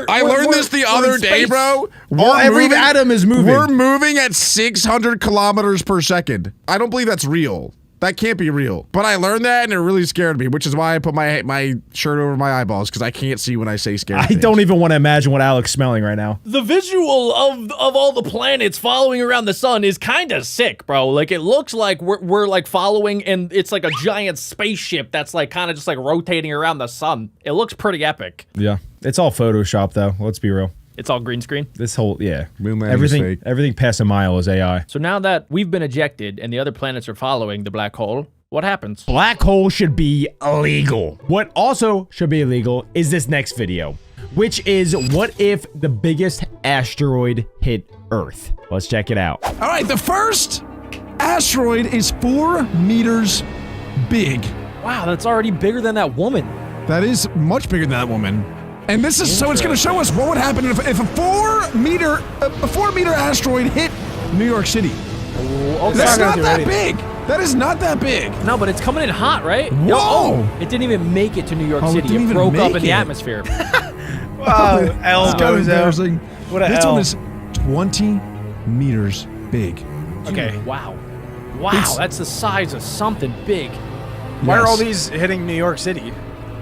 I learned this the we're other in day, space. bro. Every atom is moving. We're moving at 600 kilometers per second. I don't believe that's real. That can't be real. But I learned that and it really scared me, which is why I put my shirt over my eyeballs because I can't see when I say scary I things. don't even want to imagine what Alec's smelling right now. The visual of all the planets following around the sun is kind of sick, bro. Like it looks like we're like following, and it's like a giant spaceship that's like kind of just like rotating around the sun. It looks pretty epic. Yeah. It's all Photoshop though. Let's be real. It's all green screen. This whole Moon landing is fake. everything past a mile is AI. So now that we've been ejected and the other planets are following the black hole, what happens? Black hole should be illegal. What also should be illegal is this next video, which is what if the biggest asteroid hit Earth? Let's check it out. All right, the first asteroid is 4 meters big. Wow, that's already bigger than that woman. That is much bigger than that woman. And this is so it's going to show us what would happen if a 4 meter asteroid hit New York City. That's not that big. That is not that big. No, but it's coming in hot, right? Whoa! Oh, it didn't even make it to New York Oh, it City. didn't It even broke up make in the it. atmosphere. L It's kind of goes out. embarrassing. What a This L. one is 20 meters big. Okay. Wow. Wow, that's the size of something big. Why are Yes. all these hitting New York City?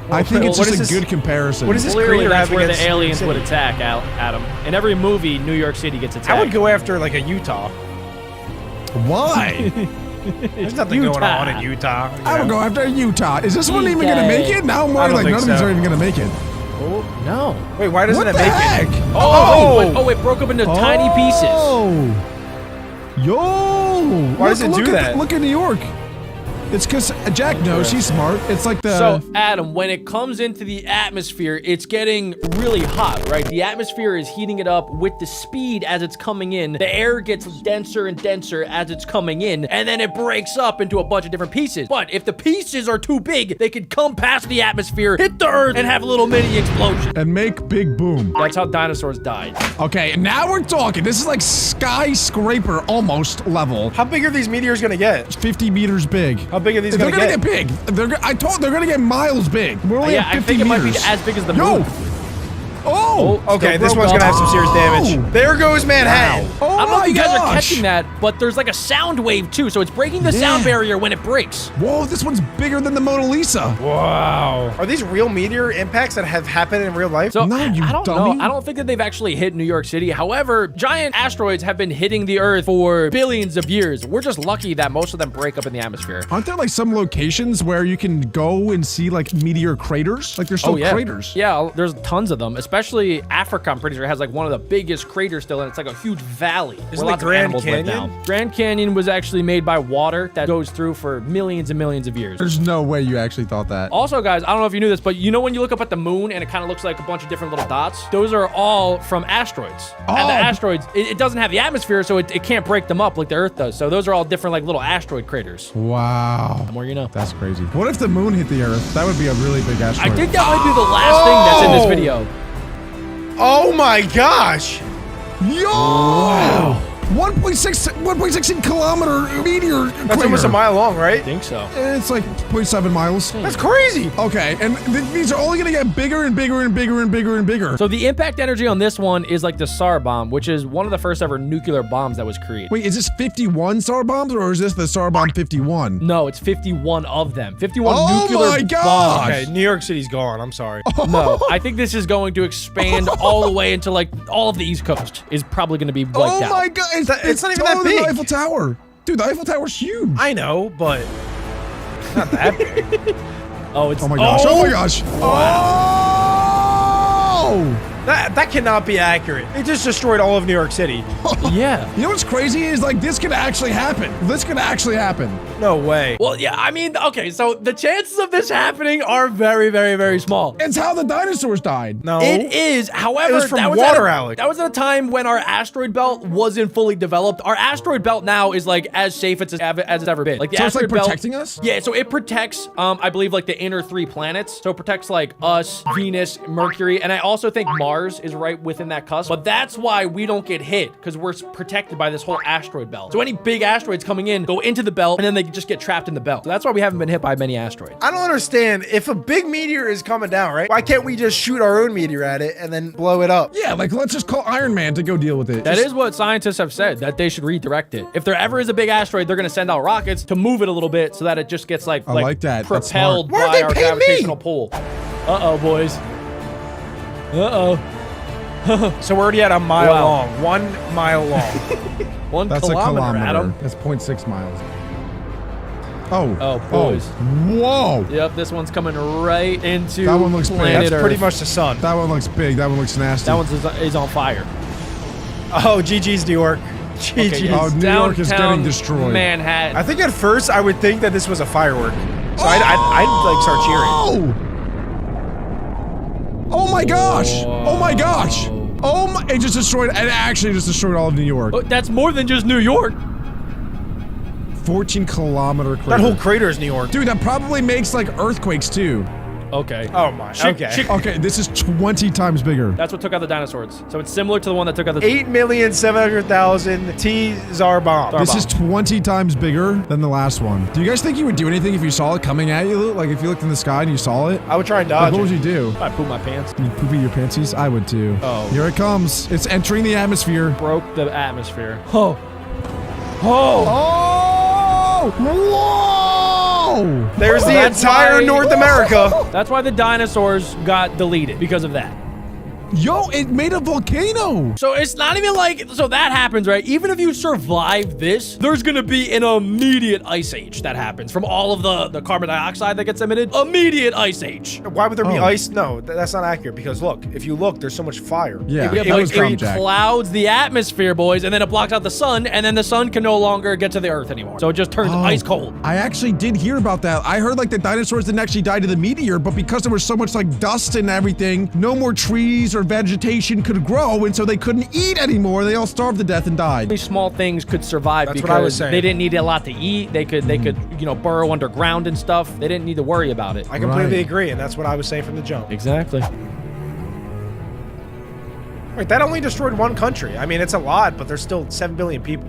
I think it's what just is a this- good comparison. What is this Clearly, crater that's have where against the New York aliens City? would attack, Adam. In every movie, New York City gets attacked. I would go after like a Utah. Why? There's nothing going on in Utah. you I would know? go after Utah. Is this one even going to Utah. make it? Now I'm I worried don't like think none of these so. are even going to make it. Oh, no. Wait, why doesn't What it the make heck? it? Oh, it broke up into tiny pieces. Oh. Yo! Why does it do that? Look at New York. It's because Jack knows she's smart. It's like the. So, Adam, when it comes into the atmosphere, it's getting really hot, right? The atmosphere is heating it up with the speed as it's coming in. The air gets denser and denser as it's coming in, and then it breaks up into a bunch of different pieces. But if the pieces are too big, they could come past the atmosphere, hit the Earth, and have a little mini explosion. and make big boom. That's how dinosaurs died. Okay, now we're talking. This is like skyscraper almost level. How big are these meteors gonna get? 50 meters big. How big are these They're gonna gonna get? get big. They're gonna get miles big. We're only Yeah, at I 50 think it might be meters. as big as the Yo! moon. Oh! Oh! Okay, this broke one's gonna up. have some serious damage. There goes Manhattan. Oh I don't know my if you guys are gosh! catching that, but there's like a sound wave too, so it's breaking the sound barrier when it breaks. Whoa, this one's bigger than the Mona Lisa. Wow. Are these real meteor impacts that have happened in real life? So No, you I don't dummy. know. I don't think that they've actually hit New York City. However, giant asteroids have been hitting the Earth for billions of years. We're just lucky that most of them break up in the atmosphere. Aren't there like some locations where you can go and see like meteor craters? Like there's still yeah. craters. Yeah, there's tons of them. Especially Africa, I'm pretty sure, has like one of the biggest craters still, and it's like a huge valley Isn't where the lots of Grand animals live Canyon? now. Grand Canyon was actually made by water that goes through for millions and millions of years. There's no way you actually thought that. Also, guys, I don't know if you knew this, but you know when you look up at the moon and it kind of looks like a bunch of different little dots? Those are all from asteroids. And the asteroids, it doesn't have the atmosphere, so it can't break them up like the Earth does. So those are all different like little asteroid craters. Wow. The more you know. That's crazy. What if the moon hit the Earth? That would be a really big asteroid. I think that might be the last thing that's in this video. Oh my gosh. Yo! 1.6 kilometer meteor That's crater. almost a mile long, right? I think so. It's like 0.7 miles. That's crazy. Okay, and these are only gonna get bigger and bigger and bigger and bigger and bigger. So the impact energy on this one is like the SAR bomb, which is one of the first ever nuclear bombs that was created. Wait, is this 51 SAR bombs or is this the SAR bomb 51? No, it's 51 of them. 51 Oh nuclear my gosh! bombs. Okay, New York City's gone. I'm sorry. No, I think this is going to expand all the way into like all of the East Coast is probably going to be wiped out. Oh my god, it's not even that taller than big. the Eiffel Tower. Dude, the Eiffel Tower's huge. I know, but not that big. Oh, it's Oh my gosh, oh my gosh. Oh! That cannot be accurate. It just destroyed all of New York City. Yeah. You know what's crazy is like this could actually happen. This could actually happen. No way. Well, yeah, I mean, okay, so the chances of this happening are very, very, very small. It's how the dinosaurs died. No. It is, however, It was from that was water, at a, Alec. That was at a time when our asteroid belt wasn't fully developed. Our asteroid belt now is like as safe as it's ever been. Like the So it's like asteroid belt, protecting us? Yeah, so it protects, I believe, like the inner 3 planets. So it protects like us, Venus, Mercury, and I also think Mars is right within that cusp. But that's why we don't get hit because we're protected by this whole asteroid belt. So any big asteroids coming in go into the belt, and then they just get trapped in the belt. So that's why we haven't been hit by many asteroids. I don't understand. If a big meteor is coming down, right? Why can't we just shoot our own meteor at it and then blow it up? Yeah, like let's just call Iron Man to go deal with it. That is what scientists have said, that they should redirect it. If there ever is a big asteroid, they're going to send out rockets to move it a little bit so that it just gets like, I like that. That's propelled smart. Why by don't our they pay me? gravitational pull. Uh-oh, boys. Uh-oh. So we're already at a mile Wow. long. 1 mile long. 1 That's kilometer, a kilometer. Adam. That's 0.6 miles. Oh. Oh, boys. Whoa. Yep, this one's coming right into That one looks big. planet That's pretty Earth. much the sun. That one looks big. That one looks nasty. That one is on fire. Oh, GG's New York. GG's. Okay, Oh, New York is downtown getting destroyed. Manhattan. I think at first I would think that this was a firework. So I'd like start cheering. Oh my gosh! Oh my gosh! Oh my! It just destroyed. It actually just destroyed all of New York. Oh, that's more than just New York. 14-kilometer crater. That whole crater is New York. Dude, that probably makes like earthquakes too. Okay. Oh my. Okay. Okay, this is 20 times bigger. That's what took out the dinosaurs. So it's similar to the one that took out the... 8,700,000 T-Tsar bomb. This is 20 times bigger than the last one. Do you guys think you would do anything if you saw it coming at you? Like if you looked in the sky and you saw it? I would try and Like, dodge what would it. you do? I pooped my pants. You poopy your panties? I would too. Oh. Here it comes. It's entering the atmosphere. Broke the atmosphere. Oh. Oh. Oh! Whoa! There's the That's entire why- North America. That's why the dinosaurs got deleted, because of that. Yo, it made a volcano! So it's not even like, so that happens, right? Even if you survive this, there's gonna be an immediate ice age that happens from all of the carbon dioxide that gets emitted. Immediate ice age. Why would there be Oh. ice? No, that's not accurate because look, if you look, there's so much fire. Yeah, Yeah, it but was it dumb, Jack. clouds the atmosphere, boys, and then it blocks out the sun, and then the sun can no longer get to the earth anymore. So it just turns Oh. ice cold. I actually did hear about that. I heard like the dinosaurs didn't actually die to the meteor, but because there was so much like dust and everything, no more trees or vegetation could grow, and so they couldn't eat anymore. They all starved to death and died. These small things could survive That's because what I was saying. they didn't need a lot to eat. They could, you know, burrow underground and stuff. They didn't need to worry about it. I completely Right. agree, and that's what I was saying from the jump. Exactly. Wait, that only destroyed one country. I mean, it's a lot, but there's still 7 billion people.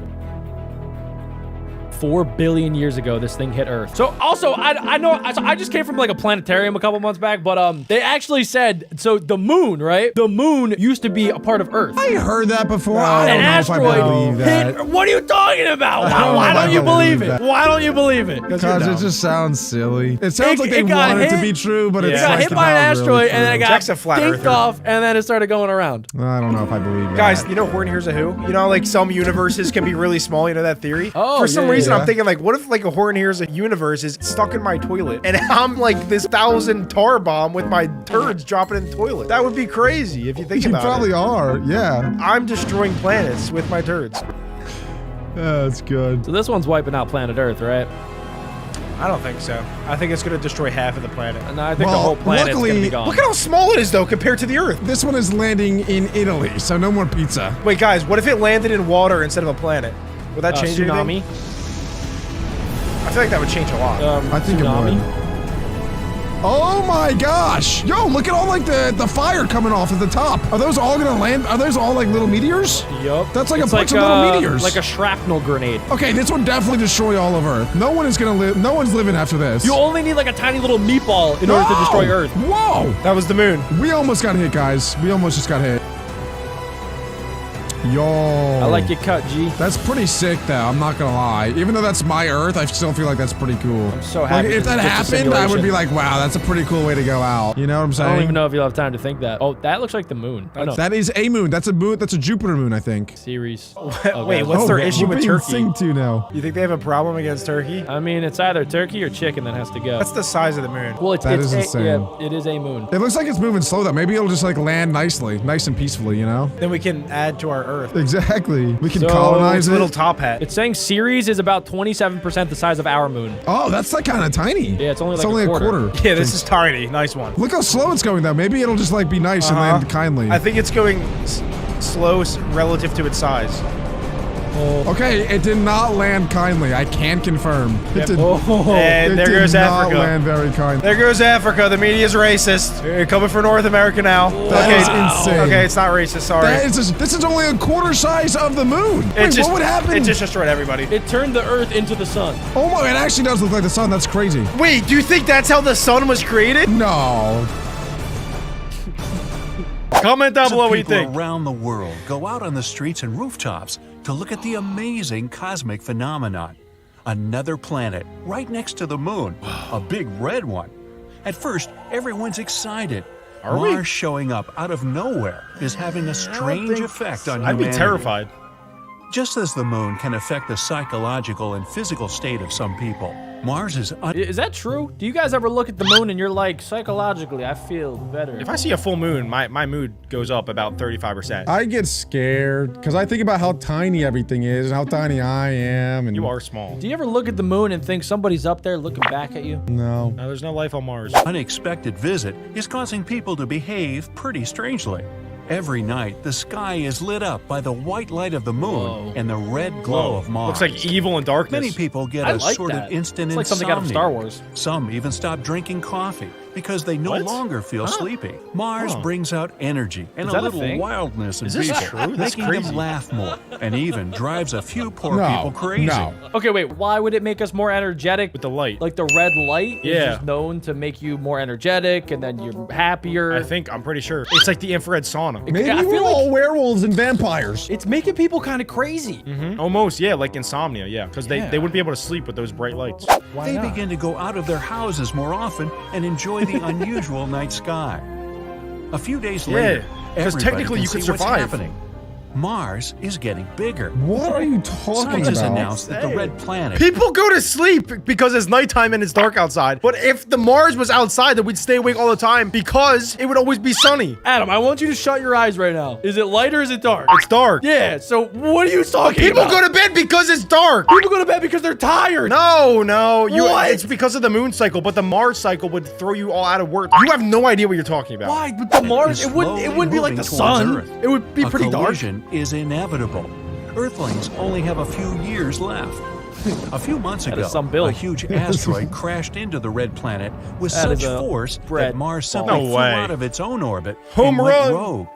4 billion years ago, this thing hit Earth. So also, I just came from like a planetarium a couple months back, but they actually said, so the moon, right? The moon used to be a part of Earth. I heard that before. I don't An know if I asteroid believe that. hit. What are you talking about? don't Why know if don't I you believe believe it? that. Why don't you believe it? Because it just sounds silly. It sounds like they got want it to hit. be true, but it's It got like hit by an not asteroid, really and then it true. got Jack's a flat dinked earther. off, and then it started going around. I don't know if I believe that. Guys, you know Horn Hears a Who? You know, like some universes can be really small. You know that theory? Oh, For some yeah, reason, yeah. I'm thinking like, what if like a Horn Hears a universe is stuck in my toilet, and I'm like this 1,000 tar bomb with my turds dropping in the toilet? That would be crazy if you think you about probably it. are. Yeah. I'm destroying planets with my turds. That's good. So this one's wiping out planet Earth, right? I don't think so. I think it's gonna destroy half of the planet. And I think the Well, whole planet's gonna luckily- be gone. Look at how small it is, though, compared to the Earth. This one is landing in Italy, so no more pizza. Wait, guys, what if it landed in water instead of a planet? Would that change tsunami. anything? I feel like that would change a lot. I think it tsunami. would. Oh my gosh! Yo, look at all like the fire coming off at the top. Are those all gonna land? Are those all like little meteors? Yup. That's like It's a bunch of little meteors. Like a shrapnel grenade. Okay, this would definitely destroy all of Earth. No one is gonna live. No one's living after this. You only need like a tiny little meatball in order to destroy Earth. Whoa! That was the moon. We almost got hit, guys. We almost just got hit. Yo. I like your cut, G. That's pretty sick, though. I'm not gonna lie. Even though that's my Earth, I still feel like that's pretty cool. I'm so happy Like, if this that is just a happened, I would be simulation. like, wow, that's a pretty cool way to go out. You know what I'm I saying? don't even know if you'll have time to think that. Oh, that looks like the moon. Oh, no. That is a moon. That's a moon. That's a Jupiter moon, I think. Series. Wait, what's their issue we're with being Turkey? synced to now. You think they have a problem against Turkey? I mean, it's either turkey or chicken that has to go. That's the size of the moon. Well, it's, That it's is a, insane. yeah, it is a moon. It looks like it's moving slow, though. Maybe it'll just like land nicely, nice and peacefully, you know? Then we can add to our Earth. Exactly. We can So, colonize It's a it. little top hat. It's saying Ceres is about 27% the size of our moon. Oh, that's like kind of tiny. Yeah, it's only It's like only a quarter. Yeah, this is tiny. Nice one. Look how slow it's going, though. Maybe it'll just like be nice and land kindly. I think it's going slow relative to its size. Okay, it did not land kindly. I can confirm. It did, And it there did goes not Africa. land very kindly. There goes Africa. The media is racist. They're coming for North America now. That is insane. Okay, it's not racist. Sorry. That is just, this is only a quarter size of the moon. It Wait, just, what would happen? It just destroyed everybody. It turned the Earth into the sun. Oh my, it actually does look like the sun. That's crazy. Wait, do you think that's how the sun was created? No. Comment down below what you People think. around the world go out on the streets and rooftops to look at the amazing cosmic phenomenon. Another planet right next to the moon, a big red one. At first, everyone's excited. Mars showing up out of nowhere is having a strange effect on I'd humanity. be terrified. Just as the moon can affect the psychological and physical state of some people, Mars is Is that true? Do you guys ever look at the moon and you're like, psychologically, I feel better? If I see a full moon, my mood goes up about 35%. I get scared because I think about how tiny everything is and how tiny I am. And You are small. Do you ever look at the moon and think somebody's up there looking back at you? No. No, there's no life on Mars. unexpected visit is causing people to behave pretty strangely. Every night, the sky is lit up by the white light of the moon and the red glow of Mars. Looks like evil and darkness. Many people get I a like sort that. of instant It's like something out of insomnia. Star Wars. Some even stop drinking coffee because they no What? longer feel sleepy. Mars Huh. brings out energy and Is a that a little thing? wildness in Is this people, true? That's making crazy. them laugh more, and even drives a few poor No. people crazy. No. Okay, wait, why would it make us more energetic? With the light. Like the red light is Yeah. just known to make you more energetic and then you're happier. I'm pretty sure. It's like the infrared sauna. Maybe I we're feel like all werewolves and vampires. it's making people kind of crazy. Almost, yeah, like insomnia, yeah. Because they wouldn't be able to sleep with those bright lights. Why They not? begin to go out of their houses more often and enjoy the unusual night sky. A few days Yeah, later, 'cause everybody technically can you could see what's survive. happening. Mars is getting bigger. What are you talking Scientists about? announced that the red planet People go to sleep because it's nighttime and it's dark outside. But if the Mars was outside, then we'd stay awake all the time because it would always be sunny. Adam, I want you to shut your eyes right now. Is it light or is it dark? It's dark. Yeah, so what are you talking People about? go to bed because it's dark. People go to bed because they're tired. No. What? It's because of the moon cycle, but the Mars cycle would throw you all out of work. You have no idea what you're talking about. Why? But the Mars, is it wouldn't slowly be like the moving towards sun. Earth. It would be pretty a dark. collision is inevitable. Earthlings only have a few years left. A few months That ago, is some build. a huge asteroid crashed into the red planet with That such is a force bread that Mars ball. suddenly No flew way. out of its own orbit Home and went run. rogue.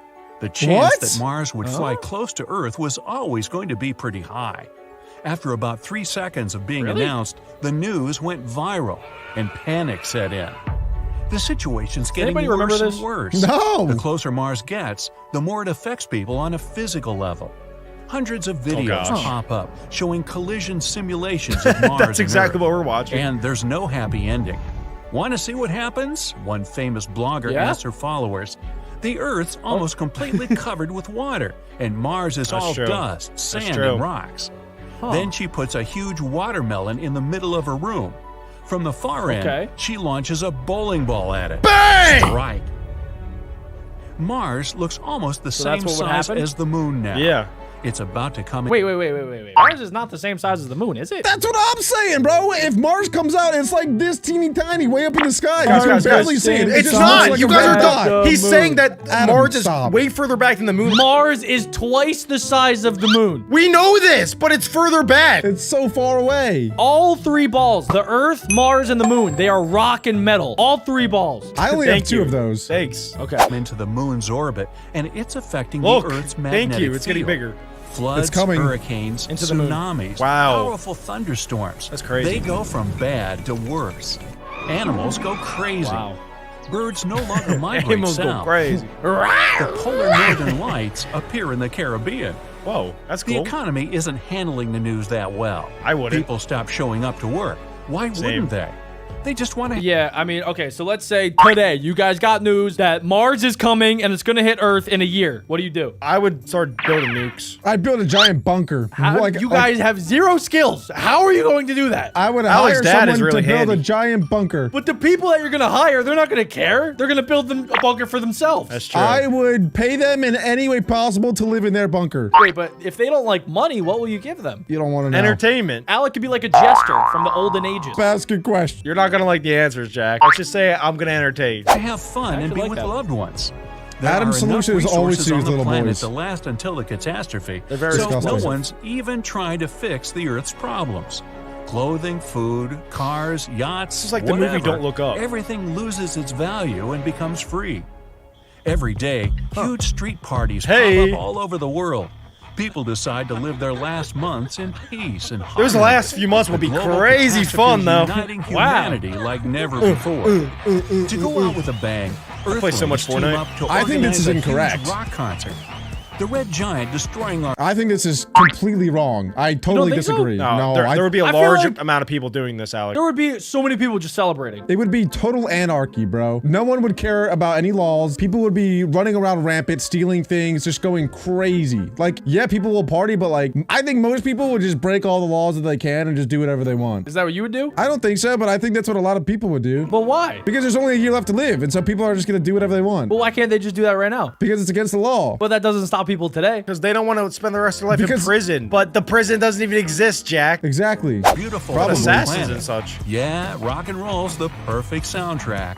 The chance What? that Mars would fly close to Earth was always going to be pretty high. After about 3 seconds of being announced, the news went viral and panic set in. The situation's getting anybody remember worse this? and worse. No. The closer Mars gets, the more it affects people on a physical level. Hundreds of videos gosh. pop up showing collision simulations of Mars That's and exactly Earth. what we're watching. And there's no happy ending. Want to see what happens? One famous blogger Yeah? asked her followers. The Earth's almost completely covered with water, and Mars is all true. dust, sand, true. and rocks. Then she puts a huge watermelon in the middle of her room. From the far end, Okay. she launches a bowling ball at it. Bang! Strike. Mars looks almost the So same that's what would size happen? as the moon now. Yeah. It's about to come in. Wait. Mars is not the same size as the moon, is it? That's what I'm saying, bro. If Mars comes out, it's like this teeny tiny way up in the sky. Guys, You can guys, barely guys, see it. It It's just not. looks like You a guys are red dot. dumb. He's saying that Adam, Mars is stop. way further back than the moon. Mars is twice the size of the moon. We know this, but it's further back. It's so far away. All three balls, the Earth, Mars, and the moon, they are rock and metal. All three balls. I only have Thank 2 you. of those. Thanks. Okay. into the moon's orbit, and it's affecting Look, the Earth's magnetic thank you. It's getting field. bigger. Floods, It's coming. hurricanes, Into the moon. tsunamis, Wow. powerful thunderstorms. That's crazy. They go from bad to worse. Animals go crazy. Wow. Birds no longer migrate Animals go south. crazy. The polar northern lights appear in the Caribbean. Whoa, that's The cool. economy isn't handling the news that well. I wouldn't. People stop showing up to work. Why Same. wouldn't they? They just want to. Yeah, I mean, okay, so let's say today you guys got news that Mars is coming and it's gonna hit Earth in a year. What do you do? I would start building nukes. I'd build a giant bunker. How, you guys have zero skills. How are you going to do that? I would Alex' hire dad someone is really to build handy. a giant bunker. But the people that you're gonna hire, they're not gonna care. They're gonna build them a bunker for themselves. That's true. I would pay them in any way possible to live in their bunker. Wait, but if they don't like money, what will you give them? You don't want to know. Entertainment. Alec could be like a jester from the olden ages. That's a good question. You're not gonna like the answers, Jack. Let's just say I'm gonna entertain. To have fun and actually be like with that. loved ones. There Adam's are enough solution is always resources to on use the little planet boys. to last until the catastrophe. They're very so no disgusting. one's even trying to fix the Earth's problems. Clothing, food, cars, yachts, is like the movie whatever. Don't Look Up. Everything loses its value and becomes free. Every day, huge street parties Hey. pop up all over the world. People decide to live their last months in peace and harmony. Those last few months will be Global crazy catastrophe fun, is though. Uniting Wow. humanity like never before. To go out with a bang, play so much Earthlings team Fortnite. up to I think this is organize a huge incorrect. rock concert. The Red Giant destroying our. I think this is completely wrong. I totally think so? disagree. No, I- there would be a I feel large like- amount of people doing this, Alex. There would be so many people just celebrating. It would be total anarchy, bro. No one would care about any laws. People would be running around rampant, stealing things, just going crazy. Like, yeah, people will party, but like, I think most people would just break all the laws that they can and just do whatever they want. Is that what you would do? I don't think so, but I think that's what a lot of people would do. But why? Because there's only a year left to live, and so people are just gonna do whatever they want. Well, why can't they just do that right now? Because it's against the law. But that doesn't stop people today. Because they don't want to spend the rest of their life in Because- prison. But the prison doesn't even exist, Jack. Exactly. Beautiful Probably. Assassins planet. and such. Yeah, rock and roll's the perfect soundtrack.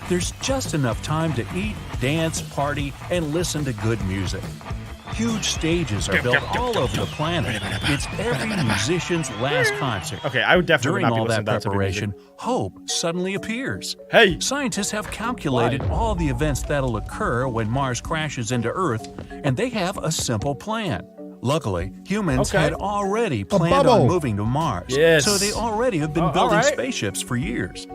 There's just enough time to eat, dance, party, and listen to good music. Huge stages are built all over the planet. It's every musician's last concert. Okay, I would definitely During not be all that listening to that type of music. preparation, hope suddenly appears. Hey. Scientists have calculated all the events that'll occur when Mars crashes into Earth, and they have a simple plan. Luckily, humans Okay. had already planned on bubble. moving to Mars, Yes. so they already have been all building right. spaceships for years.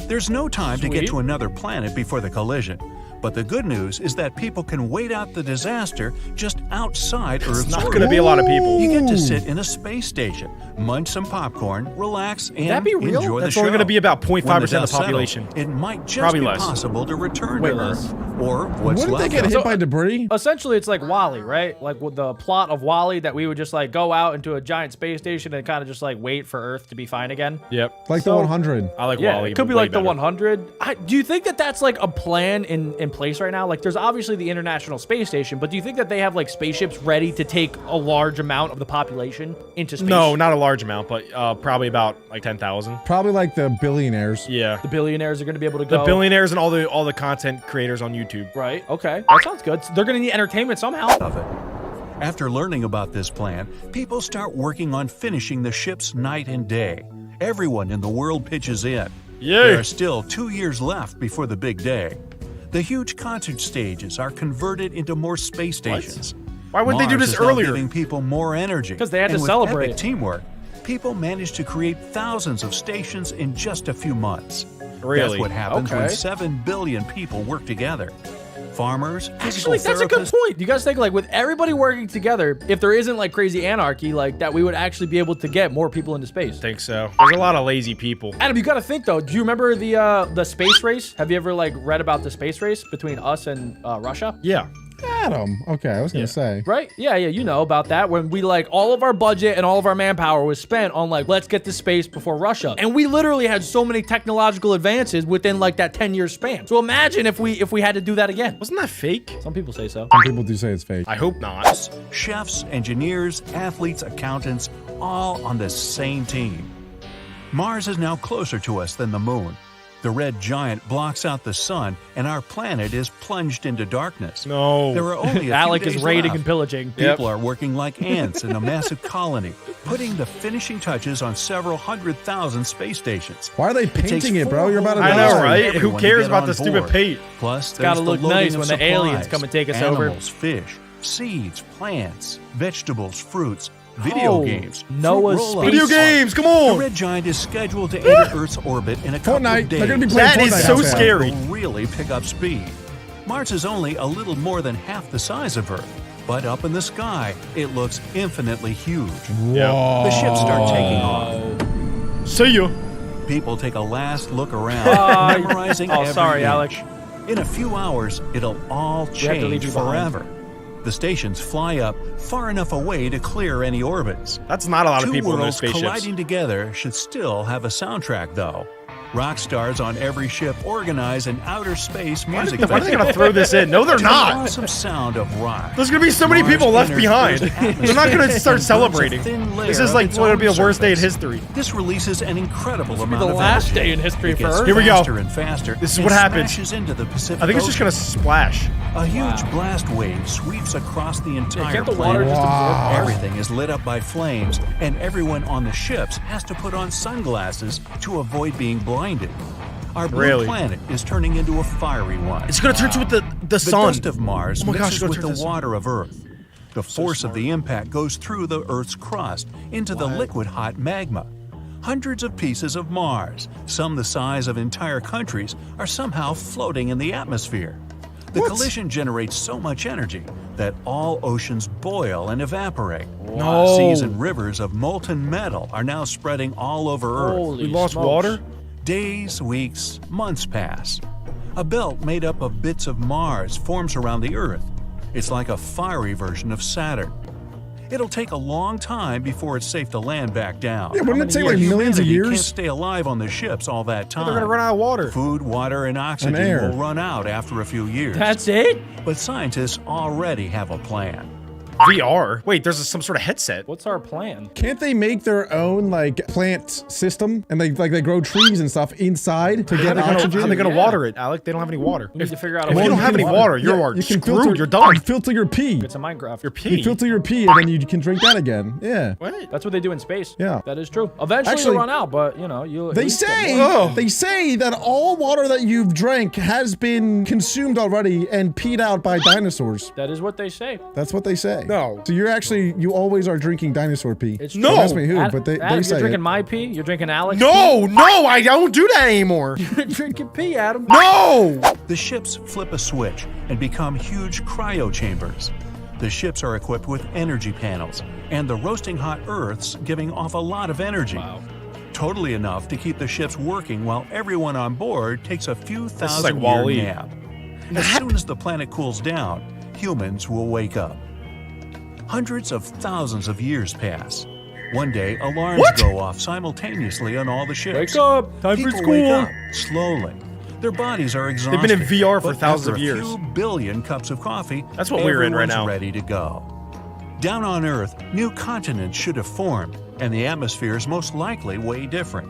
There's no time to get Sweet. to another planet before the collision. But the good news is that people can wait out the disaster just outside Earth's Not orbit. going to be a lot of people. You get to sit in a space station, munch some popcorn, relax, and that be real? enjoy That's the show. only gonna be about 0.5% of the When dust population. settles, it might just Probably be less. possible to return Way to less. Earth, or what's Wouldn't they left get of hit it. by debris? Essentially, it's like WALL-E, right? Like with the plot of WALL-E, that we would just like go out into a giant space station and kind of just like wait for Earth to be fine again. Yep. Like So- the 100. I like Yeah, Wally. it could be way like the better. 100. Do you think that that's like a plan in place right now? Like, there's obviously the International Space Station, but do you think that they have like spaceships ready to take a large amount of the population into space? No, not a large amount, but probably about like 10,000. Probably like the billionaires. Yeah. The billionaires are going to be able to The go. billionaires and all the content creators on YouTube. Right. Okay. That sounds good. So they're going to need entertainment somehow. of it. After learning about this plan, people start working on finishing the ships night and day. Everyone in the world pitches in. Yay. There are still 2 years left before the big day. The huge concert stages are converted into more space stations. Why wouldn't they do Mars this is now earlier? Giving people more energy. 'Cause they had to And with celebrate. epic teamwork, People managed to create thousands of stations in just a few months. Really? That's what happens when Okay. 7 billion people work together. Farmers, Actually, physical that's a good therapists, point. Do you guys think, like, with everybody working together, if there isn't like crazy anarchy, like that, we would actually be able to get more people into space? I think so. There's a lot of lazy people. Adam, you got to think though. Do you remember the space race? Have you ever like read about the space race between us and Russia? Yeah. Adam. Okay, I was gonna say. Right? Yeah, you know about that. When we like all of our budget and all of our manpower was spent on like, let's get to space before Russia. And we literally had so many technological advances within like that 10-year span. So imagine if we had to do that again. Wasn't that fake? Some people say so. Some people do say it's fake. I hope not. chefs, engineers, athletes, accountants, all on the same team. Mars is now closer to us than the moon. The red giant blocks out the sun, and our planet is plunged into darkness. No. There are only a few Alec days is raiding left. and pillaging. People are working like ants in a massive colony, putting the finishing touches on several 100,000 space stations. Why are they It takes painting it, bro? 4 You're about to whole I die. know, days for right? Who everyone to cares get about on the stupid board. paint? Plus, gotta there's the look loading nice of when the aliens supplies, come and take us over. animals, fish, seeds, plants, vegetables, fruits, video Oh, games, Noah's fruit roll-ups. space Video games, come The on! red giant is scheduled to enter Earth's orbit in a couple Fortnite. of days. They're gonna be playing That is Fortnite so outside. scary. Will really pick up speed. Mars is only a little more than half the size of Earth, but up in the sky, it looks infinitely huge. The ships start taking off. See you. People take a last look around, memorizing Oh, every sorry, inch. Alec. In a few hours, it'll all have to leave change you behind. forever. The stations fly up far enough away to clear any orbits. That's not a lot of Two people in those worlds spaceships. colliding together should still have a soundtrack, though. Rock stars on every ship organize an outer space music Why are they festival. gonna throw this in? No, they're To the not. awesome sound of rock. There's gonna be so many Mars people left enters behind. Earth's They're not gonna atmosphere start and celebrating. burns a thin layer This is of like its gonna own be the worst day in surface. history. This releases an incredible amount the of last energy. day in history It for gets Earth. Here we go. faster and faster. This is and what happens. smashes into the Pacific I think it's just Ocean. gonna splash. A huge blast wave sweeps across the entire Can't the planet. water just absorb? Everything is lit up by flames, and everyone on the ships has to put on sunglasses to avoid being blinded. Our blue Really? planet is turning into a fiery one. It's gonna turn to with the The sun. dust of Mars Oh my gosh, mixes it's gonna with turn the to sun. water of Earth. The force of the impact goes through the Earth's crust into the liquid hot magma. Hundreds of pieces of Mars, some the size of entire countries, are somehow floating in the atmosphere. The collision generates so much energy that all oceans boil and evaporate. No. Seas and rivers of molten metal are now spreading all over Earth. Holy We lost smokes. water? Days, weeks, months pass. A belt made up of bits of Mars forms around the Earth. It's like a fiery version of Saturn. It'll take a long time before it's safe to land back down. Yeah, wouldn't it take like Humanity millions of can't years? stay alive on the ships all that time. They're gonna run out of water. Food, water, and oxygen air. will run out after a few years. That's it? But scientists already have a plan. VR. Wait, there's some sort of headset. What's our plan? Can't they make their own like plant system and they grow trees and stuff inside to get oxygen? How are they gonna Yeah. water it, Alec? They don't have any water. We need to figure out a If way you to don't have get any water, you are you can screwed. filter, You're done. You filter your pee. It's a Minecraft. Your You pee. filter your pee and then you can drink that again. Yeah. What? That's what they do in space. Yeah. That is true. Eventually Actually- you'll run out, but you know, you They say that all water that you've drank has been consumed already and peed out by dinosaurs. that is what they say. That's what they say. No. So you always are drinking dinosaur pee. It's No. true. Don't ask me who, Adam, but they Adam, say you're drinking it. my pee. You're drinking Alex. No, I don't do that anymore. You're drinking pee, Adam. No. The ships flip a switch and become huge cryo chambers. The ships are equipped with energy panels, and the roasting hot Earth's giving off a lot of energy. Wow. Totally enough to keep the ships working while everyone on board takes a few is like thousand-year WALL-E. nap. As soon as the planet cools down, humans will wake up. Hundreds of thousands of years pass. One day, alarms go off simultaneously on all the ships. Wake up. Time for People school. wake up slowly. Their bodies are exhausted. been in VR for but thousands after of years. A few billion cups of coffee. That's what we're in right everyone's now. Ready to go. Down on Earth, new continents should have formed, and the atmosphere is most likely way different.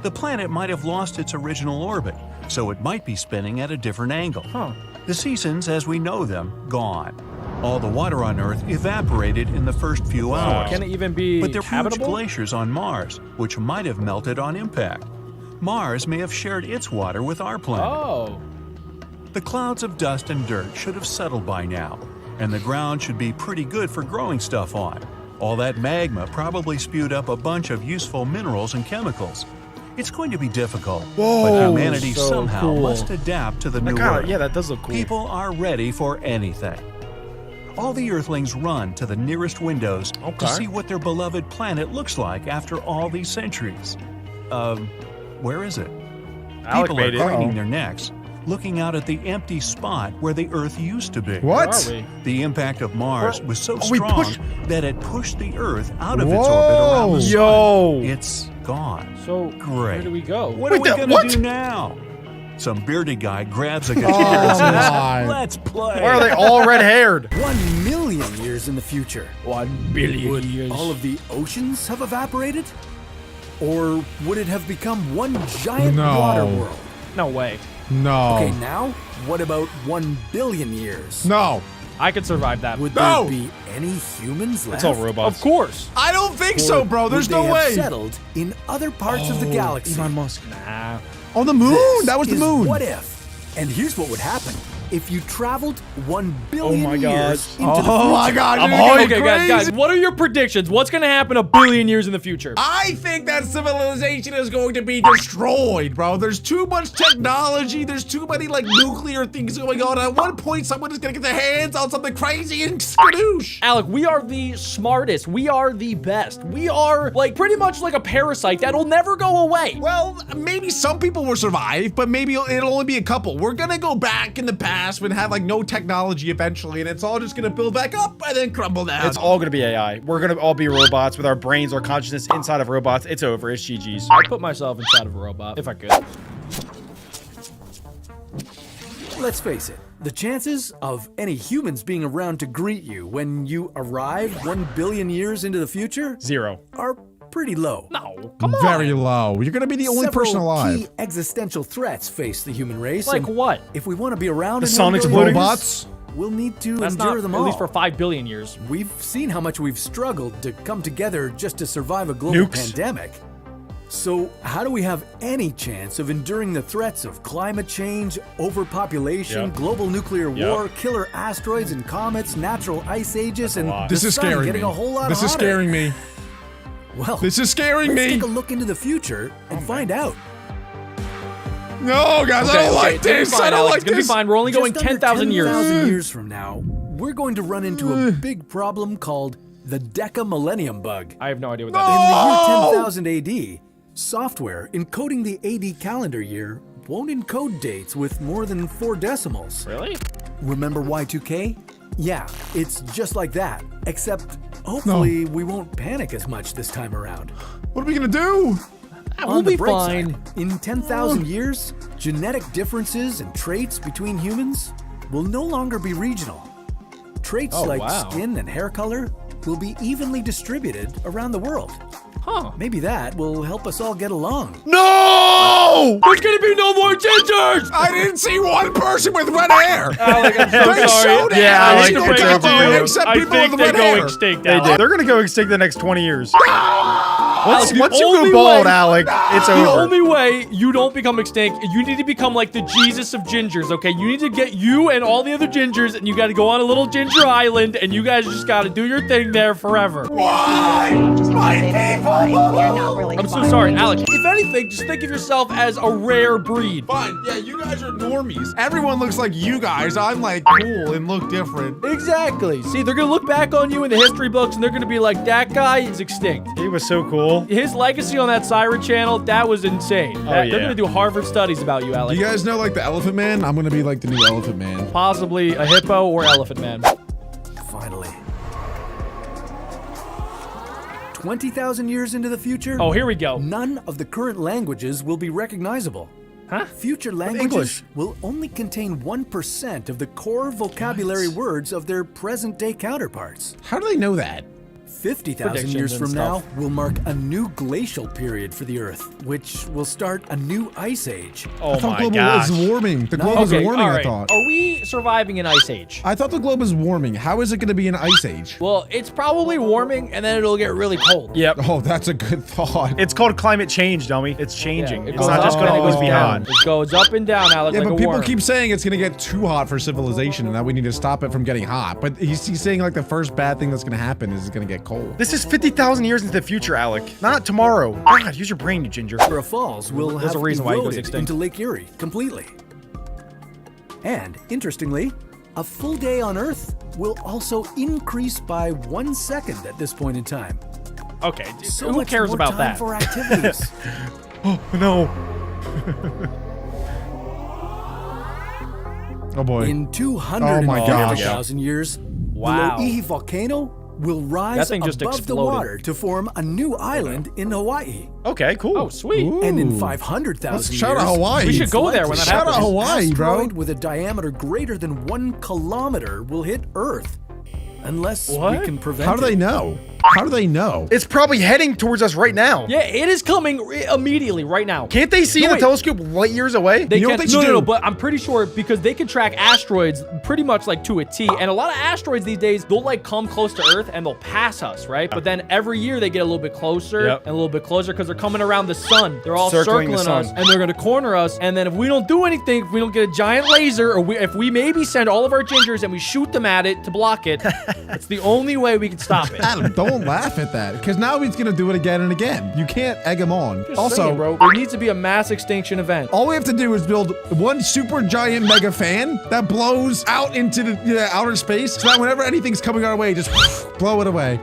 The planet might have lost its original orbit, so it might be spinning at a different angle. The seasons, as we know them, gone. All the water on Earth evaporated in the first few hours. Can it even be But there are huge habitable? glaciers on Mars, which might have melted on impact. Mars may have shared its water with our planet. Oh. The clouds of dust and dirt should have settled by now, and the ground should be pretty good for growing stuff on. All that magma probably spewed up a bunch of useful minerals and chemicals. It's going to be difficult, but humanity so somehow cool. must adapt to the new Kinda, world. yeah, that does look cool. People are ready for anything. All the Earthlings run to the nearest windows to see what their beloved planet looks like after all these centuries. Where is it? Alec People are made it. craning their necks, looking out at the empty spot where the Earth used to be. What? Where are we? The impact of Mars was so we strong pushed- that it pushed the Earth out of its orbit around the sun. Yo. It's gone. So Great. where do we go? What are we gonna do now? Some bearded guy grabs a guitar and says, my. "Let's play." Why are they all red-haired? 1 million years in the future. 1 billion Would years. all of the oceans have evaporated? Or would it have become one giant No. water world? No way. No. Okay, now, what about 1 billion years? No. I could survive that. Would No. there be any humans left? It's all robots. Of course. I don't think so, Or bro. There's would no they have way. settled in other parts of the galaxy? Elon Musk. Nah. On the moon. This That was the is moon. What if? And here's what would happen if you traveled 1 billion my years God. into the Oh my future. God. I'm you're hungry. getting Okay, guys, crazy. what are your predictions? What's going to happen a billion years in the future? I think that civilization is going to be destroyed, bro. There's too much technology. There's too many like nuclear things going on. At one point, someone is gonna get their hands on something crazy and skadoosh. Alec, we are the smartest. We are the best. We are like pretty much like a parasite that'll never go away. Well, maybe some people will survive, but maybe it'll only be a couple. We're gonna go back in the past and have like no technology eventually, and it's all just gonna build back up and then crumble down. It's all gonna be AI. We're gonna all be robots with our brains, our consciousness inside of robots. It's over. It's GG's. I'd put myself inside of a robot if I could. Let's face it, the chances of any humans being around to greet you when you arrive 1 billion years into the future 0. are pretty low. No, come on. very low. You're gonna be the only person Several alive. key existential threats face the human race. Like and what? If we want to be around The in sun 1 billion exploding? years, Robots? we'll need to That's endure not them at all. least for 5 billion years. We've seen how much we've struggled to come together just to survive a global Nukes. pandemic. So how do we have any chance of enduring the threats of climate change, overpopulation, Yep. global nuclear Yep. war, killer asteroids and comets, natural ice ages, and lot. the This is sun scaring getting me. a whole lot This is hotter? scaring me. Well, This is scaring let's me. take a look into the future and find out. No, guys, I don't like it's gonna be this. fine, I don't Alex. like It's gonna be this. fine. We're only going Just under 10,000 years. 10,000 years from now, we're going to run into a big problem called the Deca Millennium Bug. I have no idea what In that the is. year 10,000 AD, software encoding the AD calendar year won't encode dates with more than 4 decimals. Really? Remember Y2K? Yeah, it's just like that, except hopefully we won't panic as much this time around. What are we gonna do? We'll On the be bright fine. side, in 10,000 years, genetic differences and traits between humans will no longer be regional. Traits Oh, like wow. skin and hair color will be evenly distributed around the world. Huh. Maybe that will help us all get along. No! There's gonna be no more gingers! I didn't see one person with red hair. Alec, I'm so They sorry. showed it. Yeah, I Alex, hate to it's break over it to to you, you. except I people think with they red go hair. extinct, They Alex. did. They're gonna go extinct the next 20 years. Alex, the Once you only go bald, way- Alec, it's The over. only way you don't become extinct, you need to become like the Jesus of gingers, okay? You need to get you and all the other gingers, and you got to go on a little ginger island, and you guys just got to do your thing there forever. Why? My people! You're not really I'm so fine. sorry, Alex. If anything, just think of yourself as a rare breed. Fine. Yeah, you guys are normies. Everyone looks like you guys. I'm like cool and look different. Exactly. See, they're gonna look back on you in the history books, and they're gonna be like, "That guy is extinct." He was so cool. His legacy on that Siren channel, that was insane. They're yeah. gonna do Harvard studies about you, Do Alex. you guys know like the Elephant Man? I'm gonna be like the new Elephant Man. Possibly a hippo or elephant man. Finally. 20,000 years into the future, Oh, here we go. none of the current languages will be recognizable. Huh? Future languages English. will only contain 1% of the core vocabulary words of their present-day counterparts. How do they know that? 50,000 Predictions years and from stuff. now will mark a new glacial period for the Earth, which will start a new ice age. Oh I thought my global gosh. is warming. The globe Okay, is warming, all I right. thought. Are we surviving an ice age? I thought the globe is warming. How is it gonna be an ice age? Well, it's probably warming, and then it'll get really cold. Yep. Oh, that's a good thought. It's called climate change, dummy. It's changing. It It's goes not up just and gonna it always goes be down. hot. It goes up and down, Alex, Yeah, like but a people worm. keep saying it's gonna get too hot for civilization and that we need to stop it from getting hot. But he's saying like the first bad thing that's gonna happen is it's gonna get black hole. This is 50,000 years into the future, Alec. Not tomorrow. God, use your brain, you ginger. Niagara Falls will There's have a reason why he goes eroded extinct. into Lake Erie completely. And interestingly, a full day on Earth will also increase by 1 second at this point in time. Okay, dude, So who much cares more about time that? for activities. Oh, no. Oh boy. In Oh my gosh. 250,000 years, Wow. the Loihi volcano will That rise thing just above the exploded. water to form a new island in Hawaii. Okay, cool. Oh, sweet. And in Ooh. 500,000 Let's years, shout out Hawaii. We should go there when that Shout out happens. Hawaii, bro. asteroid with a diameter greater than 1 kilometer will hit Earth. Unless we What? can prevent How do they it. know? How do they know? It's probably heading towards us right now. Yeah, it is coming immediately right now. Can't they see No, in the wait. telescope light years away? They You know can, what they no, should no, no, do? but I'm pretty sure because they can track asteroids pretty much like to a T. And a lot of asteroids these days, they'll like come close to Earth and they'll pass us, right? But then every year they get a little bit closer Yep. and a little bit closer because they're coming around the sun. They're all Circling the circling us sun. and they're gonna corner us. And then if we don't do anything, if we don't get a giant laser, or if we maybe send all of our gingers and we shoot them at it to block it, it's the only way we can stop it. Adam, don't laugh at that, because now he's gonna do it again and again. You can't egg him on. Just Also, saying, bro, there needs to be a mass extinction event. all we have to do is build one super giant mega fan that blows out into the outer space, so that whenever anything's coming our way, just blow it away.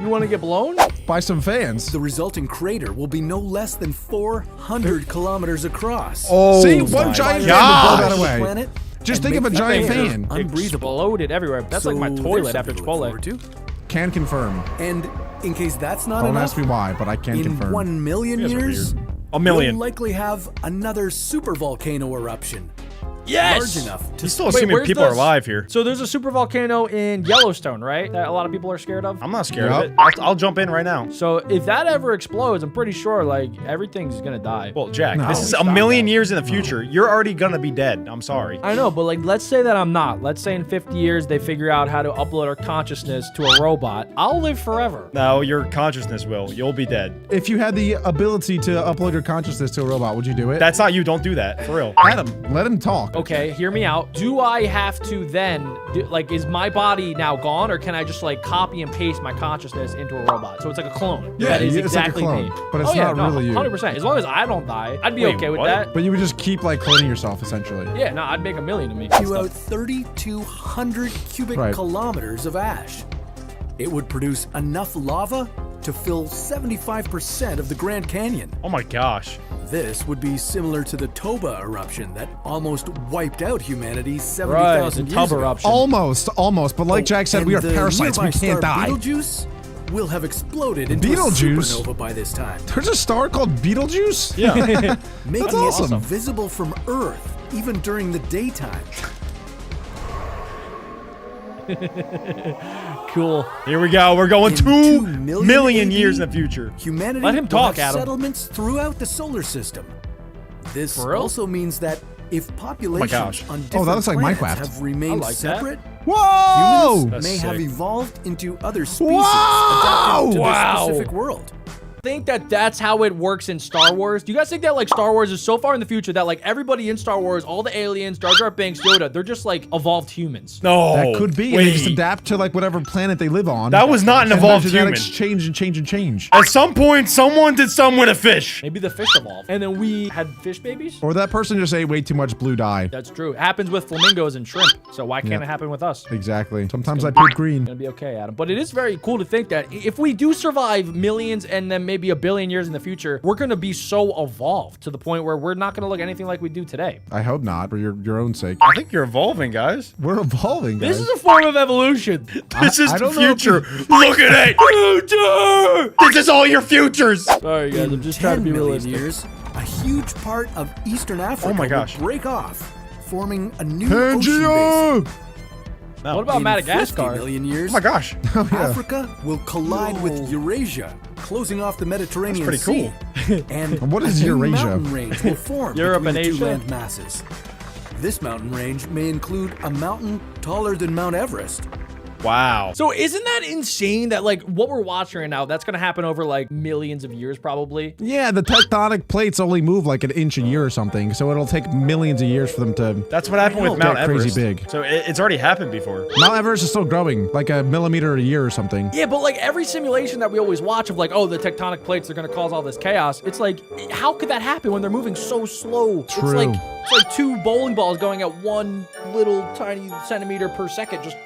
You want to get blown? By some fans. The resulting crater will be no less than 400 kilometers across. Oh, See, my one giant fan gosh. will blow that The away. planet Just and think of a make giant the air fan. unbreathable. Exploded everywhere. That's like my So toilet there's after something to look Chipotle. forward to. Can confirm. And in case that's not Don't enough, ask me why, but I can in confirm. 1 million guys are years, A million. we'll likely have another super volcano eruption. Yes! Large enough to He's still Wait, assuming where's people are this? alive here. So there's a super volcano in Yellowstone, right? That a lot of people are scared of. I'm not scared Yep. of it. I'll jump in right now. So if that ever explodes, I'm pretty sure like everything's gonna die. Well, Jack, No. this is a million years in the future. You're already gonna be dead. I'm sorry. I know, but like let's say that I'm not. Let's say in 50 years they figure out how to upload our consciousness to a robot. I'll live forever. No, your consciousness will. You'll be dead. If you had the ability to upload your consciousness to a robot, would you do it? That's not you. Don't do that. For real. Adam, let him talk. Okay, hear me out. Do I have to then, like, is my body now gone, or can I just like copy and paste my consciousness into a robot? So it's like a clone. Yeah, that is it's like a exactly clone, me. but it's oh, yeah, not no, really you. 100%. As long as I don't die, I'd be Wait, okay with what? that. But you would just keep like cloning yourself, essentially. Yeah, no, I'd make a million of me. Spew out 3,200 cubic Right. kilometers of ash. It would produce enough lava to fill 75% of the Grand Canyon. Oh my gosh. This would be similar to the Toba eruption that almost wiped out humanity Right, 70,000 the years tub ago. eruption. Almost. But like Jack said, And we are the parasites. We nearby can't star die. Betelgeuse will have exploded into a Betelgeuse? supernova by this time, There's a star called Beetlejuice? Yeah. making That's awesome. it visible from Earth even during the daytime. Cool. Here we go. We're going In 2 2 million AD, years in the future. Humanity Let him will talk, have Adam. settlements throughout the solar system. This For real? also means that if populations gosh. on Oh, different that looks like planets Minecraft. have remained I like that. separate, Whoa! humans That's may have sick. evolved into other species Whoa! adapted to Wow. this specific world. Think that that's how it works in Star Wars? Do you guys think that like Star Wars is so far in the future that like everybody in Star Wars, all the aliens, Jar Jar Binks, Yoda, they're just like evolved humans? No. That could be. And they just adapt to like whatever planet they live on. That was not an And evolved their genetics human. change and change and change. At some point, someone did some with a fish. Maybe the fish evolved. And then we had fish babies? Or that person just ate way too much blue dye. That's true. It happens with flamingos and shrimp. So why can't Yeah. it happen with us? Exactly. Sometimes I poop green. Gonna be okay, Adam. But it is very cool to think that if we do survive millions and then maybe a billion years in the future, we're gonna be so evolved to the point where we're not gonna look anything like we do today. I hope not, for your own sake. I think you're evolving, guys. We're evolving, guys. This is a form of evolution. This is I the don't know if future. Look at it. Future. This is all your futures. Sorry, guys. I'm just trying to 10 be million realistic. years, a huge part of Eastern Africa Oh my will gosh. break off, forming a new ocean basin. Pangea! No. What about In 50 Madagascar? million years, Oh my gosh. Africa will collide with Eurasia, closing off the Mediterranean That's pretty Sea. And What is a new Eurasia? mountain range will form Europe between and the two Asia? land masses. This mountain range may include a mountain taller than Mount Everest. Wow. So isn't that insane that like what we're watching right now, that's gonna happen over like millions of years probably? Yeah, the tectonic plates only move like an inch a year or something, so it'll take millions of years for them to That's what happened with Mount get crazy Everest. big. So it's already happened before. Mount Everest is still growing, like a millimeter a year or something. Yeah, but like every simulation that we always watch of like, oh, the tectonic plates are gonna cause all this chaos. It's like, how could that happen when they're moving so slow? True. It's like 2 bowling balls going at 1 little tiny centimeter per second. Just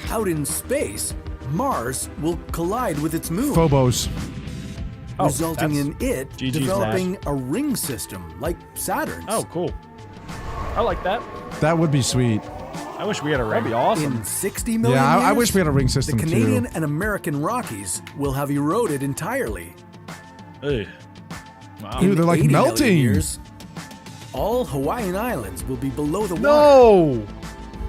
Out in space, Mars will collide with its moon, Phobos. resulting in it GG's developing a ring system like Saturn's. Oh, cool. I like that. That would be sweet. I wish we had a ring. That'd be awesome. In 60 million Yeah, years, I wish we had a ring system the Canadian too. and American Rockies will have eroded entirely. Ugh. Dude, they're like 80 million melting. years, all Hawaiian Islands will be below the water. No.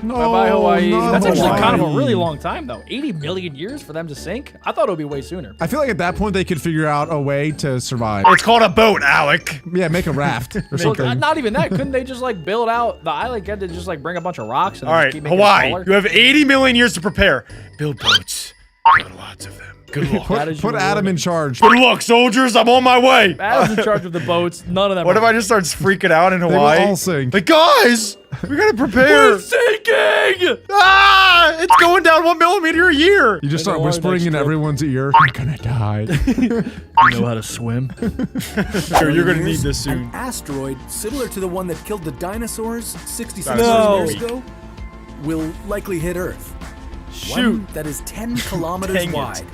No, Bye-bye, Hawaii. no, That's actually kind of a Hawaii. really long time, though. 80 million years for them to sink? I thought it would be way sooner. I feel like at that point they could figure out a way to survive. It's called a boat, Alec. Yeah, make a raft or So, something. not even that. Couldn't they just, like, build out the island? Get to just, like, bring a bunch of rocks and All just right, keep making it Hawaii. smaller? You have 80 million years to prepare. Build boats. Build lots of them. Good luck. That is Put your Adam warning. in charge. Good luck, soldiers. I'm on my way. Adam's in charge of the boats. None of them What if are. I just start freaking out in will Hawaii? all sink. Like, guys, we gotta prepare. We're sinking! Ah! It's going down 1 millimeter a year. You just I start know our whispering next in trip. everyone's ear. I'm gonna die. You know how to swim? You're gonna need Years, this soon. An asteroid similar to the one that killed the dinosaurs 66 No. million years ago will likely hit Earth. Shoot. One that is 10 kilometers Dang it. wide.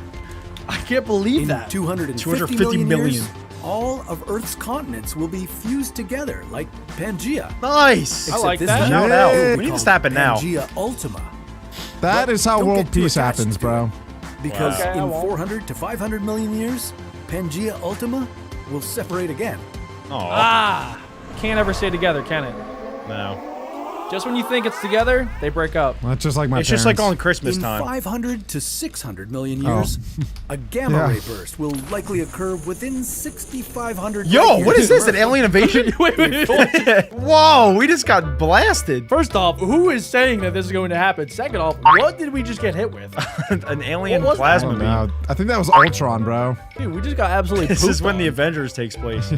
I can't believe In that. 250 million years, all of Earth's continents will be fused together like Pangea. Nice. I like this that. time Now, it now. will We be need called this to happen now. Pangea Ultima. That But is how don't world get too peace attached happens, to bro. Because Okay, I in won't. 400 to 500 million years, Pangea Ultima will separate again. Oh, Ah! Can't ever stay together, can it? no. Just when you think it's together, they break up. That's just like my It's just like parents. on Christmas In time. 500 to 600 million years, a gamma Yeah. ray burst will likely occur within 6,500 Yo, light what years is this? of An Earth. alien invasion? Whoa, we just got blasted. First off, who is saying that this is going to happen? Second off, what did we just get hit with? An alien What was that? I plasma don't beam. know. I think that was Ultron, bro. Dude, we just got absolutely This is pooped when the on. Avengers takes place.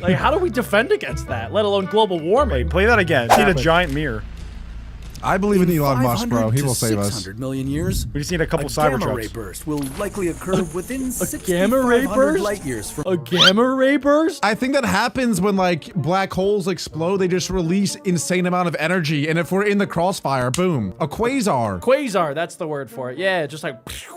Like, how do we defend against that? Let alone global warming. Play that again. Need a giant mirror. I believe in Elon Musk, bro. 500 He to will save us. 600 million years, We just need a couple a gamma ray Cybertrucks. burst will likely occur within gamma ray 6,500 burst? light years from A gamma ray burst? I think that happens when like black holes explode. They just release insane amount of energy, and if we're in the crossfire, boom, a quasar. Quasar, that's the word for it. Yeah, just like shoots.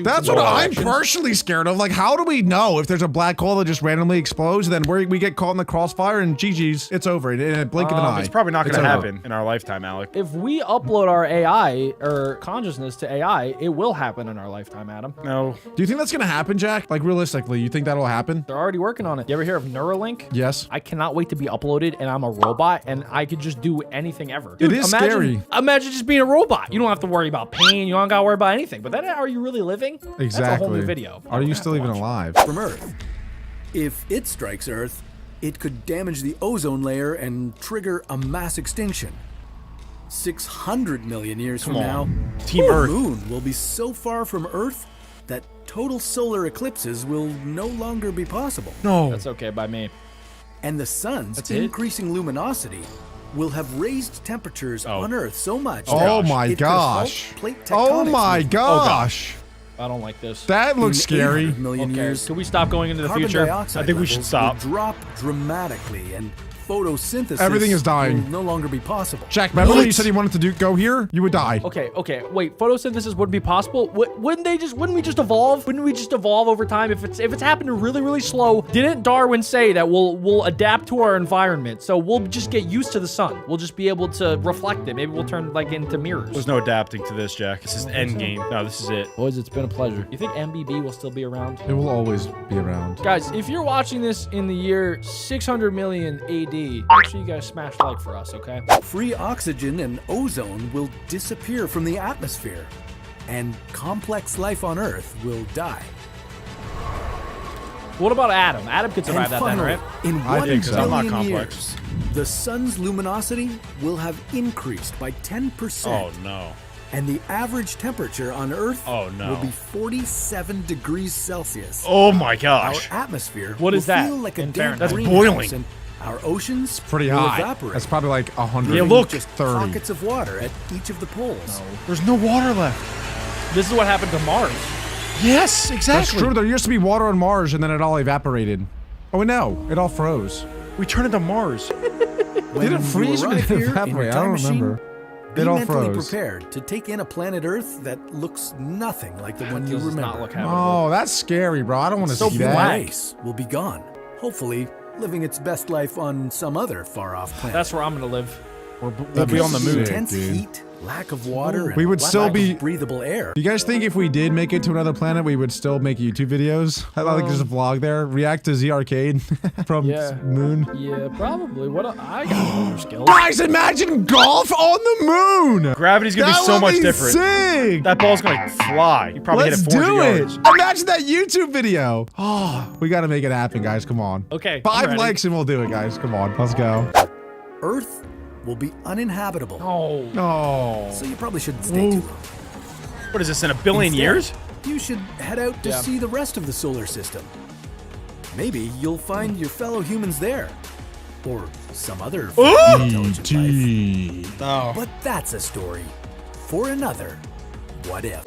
That's in what all I'm directions. personally scared of. Like, how do we know if there's a black hole that just randomly explodes, and then we get caught in the crossfire, and GG's, it's over in a blink of an eye. It's probably not It's going to over. happen in our lifetime, Alec. If we upload our AI or consciousness to AI, it will happen in our lifetime, Adam. No. Do you think that's gonna happen, Jack? Like, realistically, you think that'll happen? They're already working on it. You ever hear of Neuralink? Yes. I cannot wait to be uploaded and I'm a robot and I could just do anything ever. It is scary. Imagine just being a robot. You don't have to worry about pain. You don't got to worry about anything. But then are you really living? Exactly. That's a whole new video. Are you still even alive? from Earth. If it strikes Earth, it could damage the ozone layer and trigger a mass extinction. 600 million years from now, Team the Earth. moon will be so far from Earth that total solar eclipses will no longer be possible. No. That's okay by me. And the sun's That's it? increasing luminosity will have raised temperatures on Earth so much Oh that my it could halt gosh. plate Oh tectonics my movement. gosh. I don't like this. That looks In scary. 800 million Okay, years, can we stop going into the carbon future? dioxide I think we should levels stop. will drop dramatically, and photosynthesis Everything is dying. will no longer be possible. Jack, remember when you said you wanted to go here? You would die. Okay, wait. Photosynthesis wouldn't be possible. Wouldn't we just evolve? Wouldn't we just evolve over time if it's happening really, really slow? Didn't Darwin say that we'll adapt to our environment? So we'll just get used to the sun. We'll just be able to reflect it. Maybe we'll turn like into mirrors. There's no adapting to this, Jack. This is end game. No, this is it. Boys, it's been a pleasure. You think MBB will still be around? It will always be around. Guys, if you're watching this in the year 600 million AD, make sure you guys smash like for us, okay? Free oxygen and ozone will disappear from the atmosphere, and complex life on Earth will die. What about Adam? Adam could survive And that then, finally, right? in I 1 think so. I'm not billion complex. years, the sun's luminosity will have increased by 10%. Oh, no. And the average temperature on Earth Oh, no. will be 47 degrees Celsius. Oh my Our gosh. atmosphere What will is that feel like a in damp Fahrenheit? That's greenhouse, boiling. and our oceans Pretty will hot. evaporate. That's probably like 100. Yeah, look. Just 30. pockets of water at each of the poles. There's no water left. This is what happened to Mars. Yes, exactly. That's true. There used to be water on Mars, and then it all evaporated. Oh no, it all froze. We turned into Mars. When Did it freeze you or did arrive it here in evaporate? your I time don't machine, remember. be It all mentally froze. prepared to take in a planet Earth that looks nothing like the one you This does not remember. look habitable. Oh, that's scary, bro. I don't want to see The that. black. race will be gone. Hopefully, living its best life on some other far-off planet. That's where I'm gonna live. We'll be on the moon. Intense dude. heat, lack of water, and We would lack still of be- breathable air. Do you guys think if we did make it to another planet, we would still make YouTube videos? I like just a vlog there. React to Z Arcade from Yeah. Moon. Yeah, probably. I got motor skills. Guys, imagine golf on the moon. Gravity's gonna That be so would much be different. Sick. That ball's gonna fly. You probably Let's hit it 400 do it. yards. Imagine that YouTube video. Oh, we got to make it happen, guys. Come on. Okay, I'm 5 ready. likes and we'll do it, guys. Come on. Let's go. Earth will be uninhabitable. Oh. Oh. So you probably shouldn't stay too long. What is this, in a billion Instead, years? You should head out to Yeah. see the rest of the solar system. Maybe you'll find your fellow humans there. Or some other intelligent life. E.T. Oh. But that's a story for another What If.